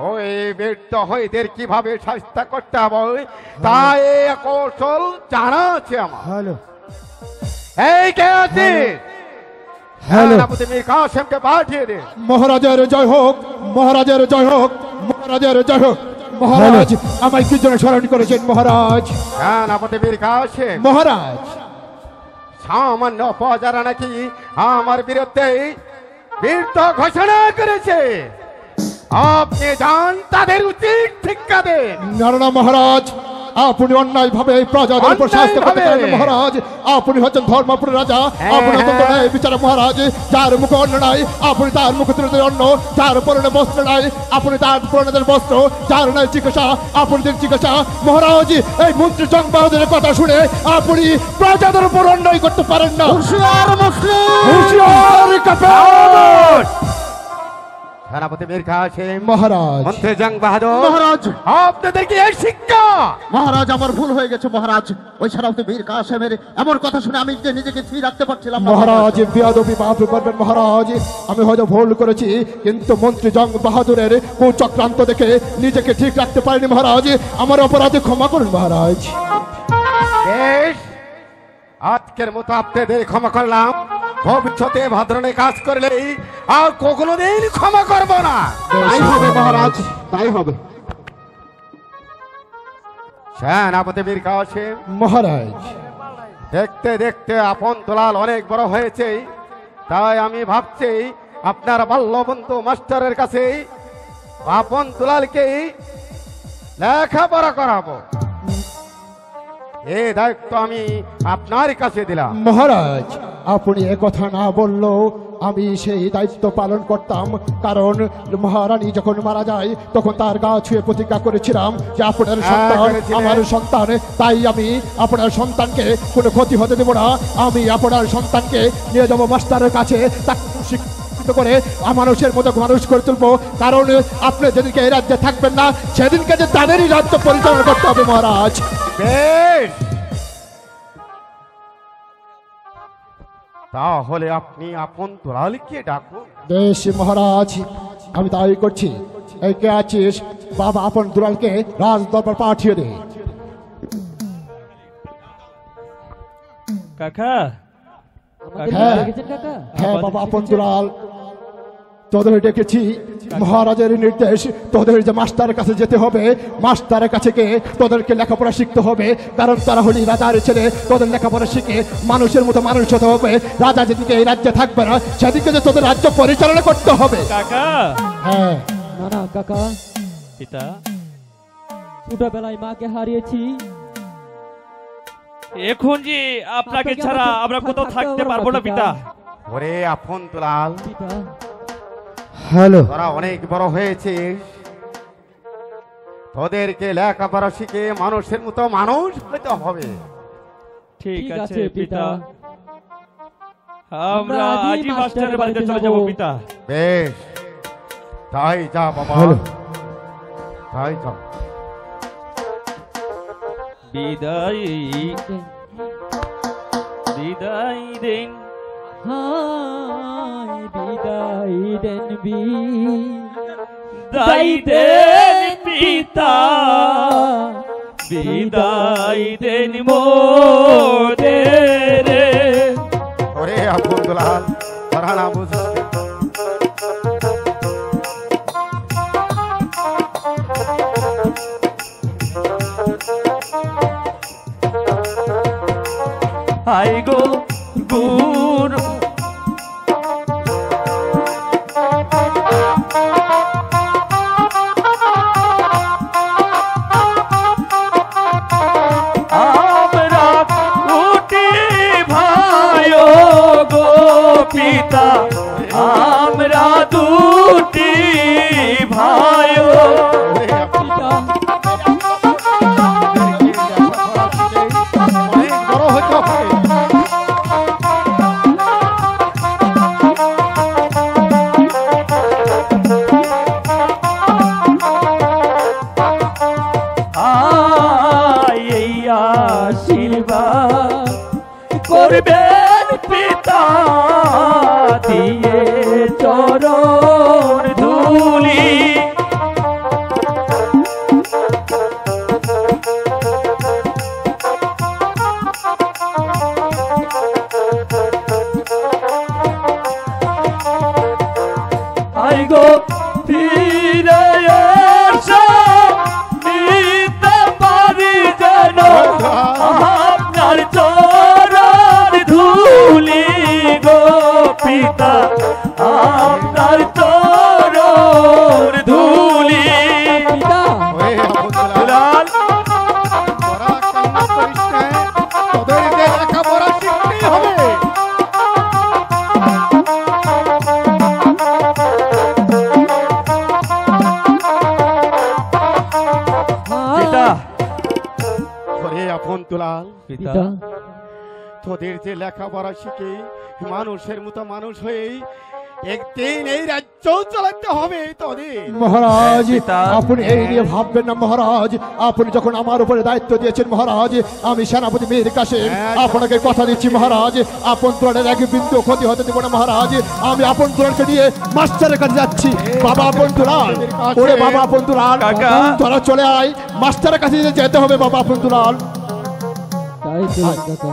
ওই বিদ্রোহীদের কিভাবে শাস্তি করতে হবে তাই কৌশল জানা আছে আমার। হ্যালো এই কে আছে? হ্যালো মীর কাসেমকে পাঠিয়ে দে। মহারাজের জয় হোক, মহারাজের জয় হোক, মহারাজের জয় হোক। মহারাজ আমায় কি জন্য স্মরণ করেছেন মহারাজ? সেনাপতি মীর কাসেম মহারাজ সামান্য প্রজারা নাকি আমার বিরুদ্ধে বিদ্রোহ ঘোষণা করেছে। আপনি যান তাদের উচিত শিক্ষা দেন। না মহারাজ, আপনি অন্যায় ভাবে প্রজাদের উপর শাস্তি করতে পারেন মহারাজ। আপনি হচ্ছেন ধর্মপুর রাজা, আপনি অত্যন্ত ন্যায় বিচারক মহারাজ। যার মুখে অন্ন নাই আপনি তার মুখে তুলে দেন অন্ন, যার পরনে বস্ত্র নাই আপনি তার পরনে দেন বস্ত্র, যার নাই চিকিৎসা আপনি দেন চিকিৎসা। মহারাজ এই মন্ত্রী জং বাহাদুরের কথা শুনে আপনি প্রজাদের উপর অন্যায় করতে পারেন না। হুঁশিয়ার মুসলিম, হুঁশিয়ার কাফের। সেনাপতি মীর কাসেম মহারাজ, মন্ত্রী জং বাহাদুর মহারাজ আপনাদেরকে এই শিক্ষা। মহারাজ আমার ভুল হয়ে গেছে মহারাজ। ওই সেনাপতি মীর কাসেমের এমন কথা শুনে আমি যে নিজেকে স্থির রাখতে পারছিলাম না মহারাজ। বেয়াদবি মাফ করবেন মহারাজ, আমি হয়তো ভুল করেছি, কিন্তু মন্ত্রী জং বাহাদুরের কুচক্রান্ত দেখে নিজেকে ঠিক রাখতে পারিনি মহারাজ। আমার অপরাধে ক্ষমা করুন মহারাজ। বেশ, আজকের মতো আপনাদের ক্ষমা করলাম। ভবিষ্যতে ভাদ্রণে কাজ করলেই আর কোনোদিন ক্ষমা করব না। তাই হবে মহারাজ, তাই হবে সেনাপতি বীর কাসেম, মহারাজ। দেখতে দেখতে আপন দুলাল অনেক বড় হয়েছে, তাই আমি ভাবছি আপনার বাল্যবন্ধু মাস্টারের কাছে আপন দুলালকে লেখাপড়া করাবো। এই দায়িত্ব আমি আপনার কাছে দিলাম। মহারাজ, আপনি কথা না বললেও আমি সেই দায়িত্ব পালন করতাম, কারণ মহারানী যখন মারা যায় তখন তার গা ছুঁয়ে প্রতিজ্ঞা করেছিলাম যে আপনার সন্তান আমার সন্তান, তাই আমি আপনার সন্তানকে কোনো ক্ষতি হতে দেব না। আমি আপনার সন্তানকে নিয়ে যাবো মাস্টারের কাছে, তাকে শিক্ষিত করে মানুষের মতো মানুষ করে তুলবো, কারণ আপনি যেদিনকে এই রাজ্যে থাকবেন না সেদিনকে যে তাদেরই রাজ্য পরিচালনা করতে হবে মহারাজ। বেশ, তাহলে আপনি আপন দুলালকে ডাকুন। বেশ মহারাজ, আমি তাই করছি। এই কে আছিস বাবা, আপন দুলালকে রাজ দরবার পাঠিয়ে দে। কাকা হ্যাঁ হ্যাঁ বাবা, আপন দুলাল, তোদের ডেকেছি। মহারাজের নির্দেশ, তোদের যে মাস্টারের কাছে যেতে হবে, মাস্টারের কাছে গিয়ে তোদেরকে লেখাপড়া শিখতে হবে, কারণ তারা হলি রাজার ছেলে। তোদের লেখাপড়া শিখে মানুষের মতো মানুষ হতে হবে। রাজা যেদিকে এই রাজ্যে থাকবে না সেদিকে যে তোদের রাজ্য পরিচালনা করতে হবে। কাকা হ্যাঁ না না কাকা, পিতা, ছোটবেলায় মাকে হারিয়েছি। এখন যে আপনাকে ছাড়া আমরা কোথাও থাকতে পারবো না পিতা। ওরে আপন দুলাল, পিতা, হ্যালো, তোরা অনেক বড় হয়েছিস, তোদেরকে লেখাপড়া শিখে মানুষের মতো মানুষ হতে হবে। ঠিক ঠিক আছে আছে পিতা, পিতা। আমরা আজই মাস্টারের বাড়িতে চলে যাব পিতা। বেশ, তাই যা বাবা, হ্যালো। তাই যা। বিদায় বিদায় দিন, হায় বিদায় দেন বিদায় দেন পিতা, বিদায় দেন মোদের। ওরে আপন দুলাল, তোরা না বুঝিস হাই গো গুর আমরা উঠি ভাই গো পিতা, আমরা দুটি ভাই। ওরে আপন অনেক বড় হতে হবে। আশীর্বাদ করবেন পিতা, দিয়ে চরণ ধুলি। আই গো ফিরে এসো, নিতে পারি যেন আপনার চরণ ধুলি গো পিতা, আপনার চরণ ধুলি। পিতা। ওরে আপন দুলাল দুলাল, তোরা কান্না করিস না, তোদেরকে লেখাপড়া শিখতেই হবে। পিতা, ওরে আপন দুলাল, পিতা, পিতা, তোদের যে লেখাপড়া শিখে মানুষের মতো মানুষ হয়ে একদিন এই রাজ্য চালাতে হবে তোদের। মহারাজ, পিতা। আপনি এই নিয়ে ভাববেন না মহারাজ। আপনি যখন আমার উপরে দায়িত্ব দিয়েছেন মহারাজ, আমি সেনাপতি মীর কাসেম আপনাকে কথা দিচ্ছি মহারাজ, আপন তুলানের এক বিন্দু ক্ষতি হতে দেব না মহারাজ। আমি আপন তুলানকে নিয়ে মাস্টারের কাছে যাচ্ছি। বাবা আপন তুলাল, ওরে বাবা আপন তুলাল, কাকা। তোরা চলে আয়, মাস্টারের কাছে যেতে হবে বাবা আপন তুলাল। তাই তো কাকা।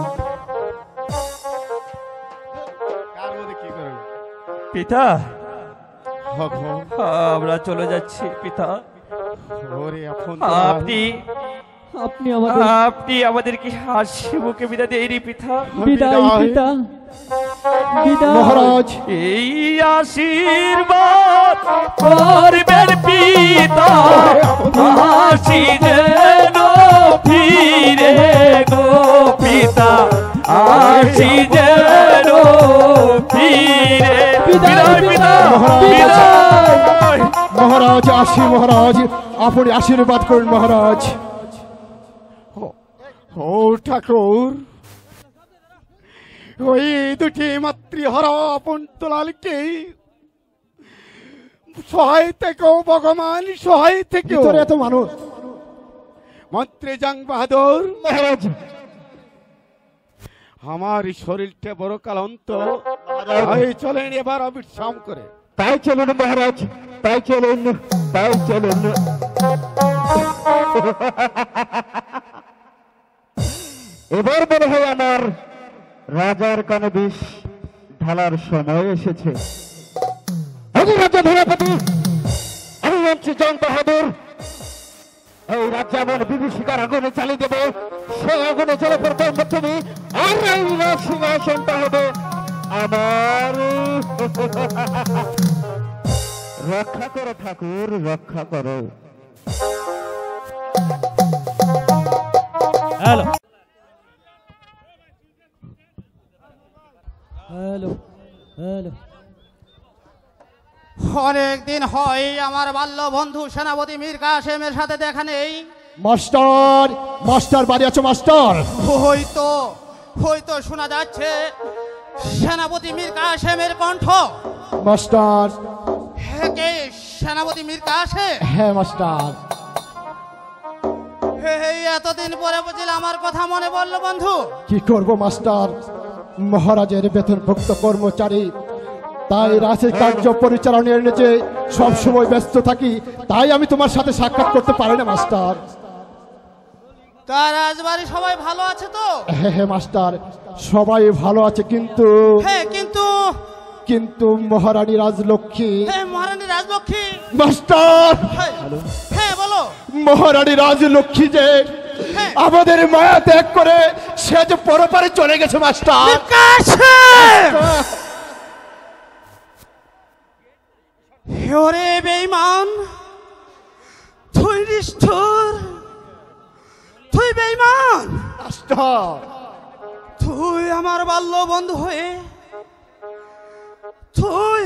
পিতা হগো, আমরা চলে যাচ্ছি পিতা। ওরে আপন আপনি আপনি আমাদের আপনি আমাদেরকে হাসি মুখে বিদায় দেয়নি পিতা। বিদায় পিতা, বিদায়। মহারাজ, এই আশীর্বাদ করবেন পিতা, হাসি যেন ফিরে গো পিতা, হাসি যেন ফিরে। বিদায় পিতা, বিদায়। মহারাজ আসি, মহারাজ আপনি আশীর্বাদ করুন মহারাজ। ও ঠাকুর, ওই দুটি মাতৃহারা আপন তোলালকে সহায় থেকেও ভগবান, সহায় থেকেও এত মানুষ। মন্ত্রী জং বাহাদুর মহারাজ, আমার শরীরটা বড় ক্লান্ত, তাই চলেন এবার বিশ্রাম করে। তাই চলুন মহারাজ, তাই চলুন, তাই চলুন। এবার মনে হয় আমার রাজার কানে বিষ ঢালার সময় এসেছে। রাজা ধরাপতি, আমি মন্ত্রী জং বাহাদুর এই রাজ্য এমন বিভীষিকার আগুনে চালিয়ে দেবো, সেই আগুনে চলে পড়বে তুমি, আর এই সিংহাসনটা হবে আমার। রক্ষা করো ঠাকুর, রক্ষা করো। Hello hello hello. অনেক দিন হয় আমার বাল্য বন্ধু সেনাপতি মীর কাসেমের সাথে দেখা নেই। মাস্টার, মাস্টার বাড়ি আছো মাস্টার? হয়তো হয়তো শোনা যাচ্ছে সেনাপতি মীর কাসেমের কণ্ঠ। মাস্টার। হ্যাঁ, কে সেনাপতি মীর কাসেম? হ্যাঁ মাস্টার। এই এতদিন পরে বুঝলে আমার কথা মনে পড়লো বন্ধু। কি করব মাস্টার, মহারাজের বেতনভুক্ত কর্মচারী, তাই রাজের কার্য পরিচালনার নিচে সবসময় ব্যস্ত থাকি, তাই আমি তোমার সাথে সাক্ষাৎ করতে পারি না মাস্টার। তার রাজবাড়ি সবাই ভালো আছে তো? হ্যাঁ হ্যাঁ মাস্টার, সবাই ভালো আছে, কিন্তু হ্যাঁ কিন্তু কিন্তু মহারানী রাজলক্ষ্মী। হ্যাঁ, মহারানী রাজলক্ষ্মী। মাস্টার, হ্যাঁ বলো। মহারানী রাজলক্ষ্মী যে আমাদের মায়া ত্যাগ করে সে যে পরপারে চলে গেছে মাস্টার। ওরে বেঈমান, তুই নিষ্ঠুর, তুই বেঈমান মাস্টার। তুই আমার বাল্য বন্ধু হয়ে তুই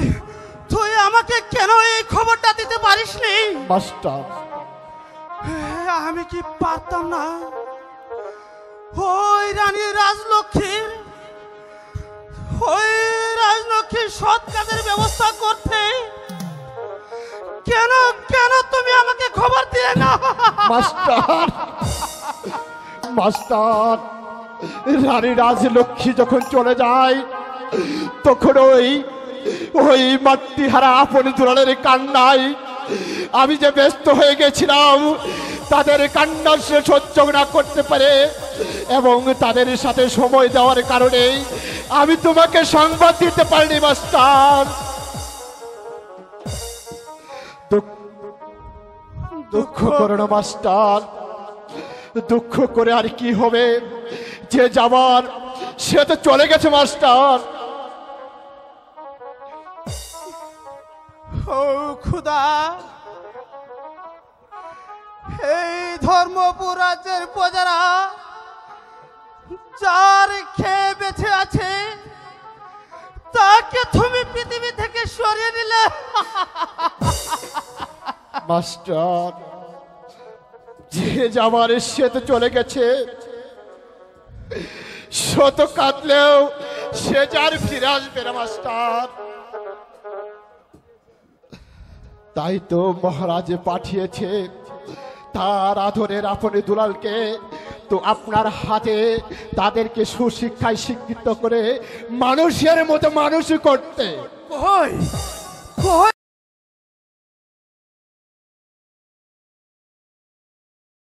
তুই আমাকে কেন এই খবরটা দিতে পারিসনি মাস্টার? আমি কি পারতাম না ওই রানী রাজলক্ষ্মীর সৎ কাজের ব্যবস্থা করতে? কেন কেন তুমি আমাকে খবর দিলে না? মাস্টার, মাস্টার, রানী রাজলক্ষ্মী যখন চলে যায় তখন ওই মাতৃহারা আপন দুলালের কান্নায় আমি যে ব্যস্ত হয়ে গেছিলাম, তাদের কান্না সে সহ্য না করতে পারে এবং তাদের সাথে সময় দেওয়ার কারণে আমি তোমাকে সংবাদ দিতে পারিনি মাস্টার। দুঃখ করো না মাস্টার, দুঃখ করে আর কি হবে, যে যাবার সে তো চলে গেছে মাস্টার। ও খুদা, এই ধর্মপুর রাজ্যের প্রজারা যার খেয়ে বেঁচে আছে তাকে তুমি পৃথিবী থেকে সরিয়ে নিলে। মাস্টার, যে যাবার সে তো চলে গেছে, শত কাঁদলেও সে যার ফিরে আসবে না মাস্টার। তাই তো মহারাজ পাঠিয়েছে তার আদরের আপন দুলালকে তো আপনার হাতে তাদেরকে সুশিক্ষায় শিক্ষিত করে মানুষের মতো মানুষ করতে। কই কই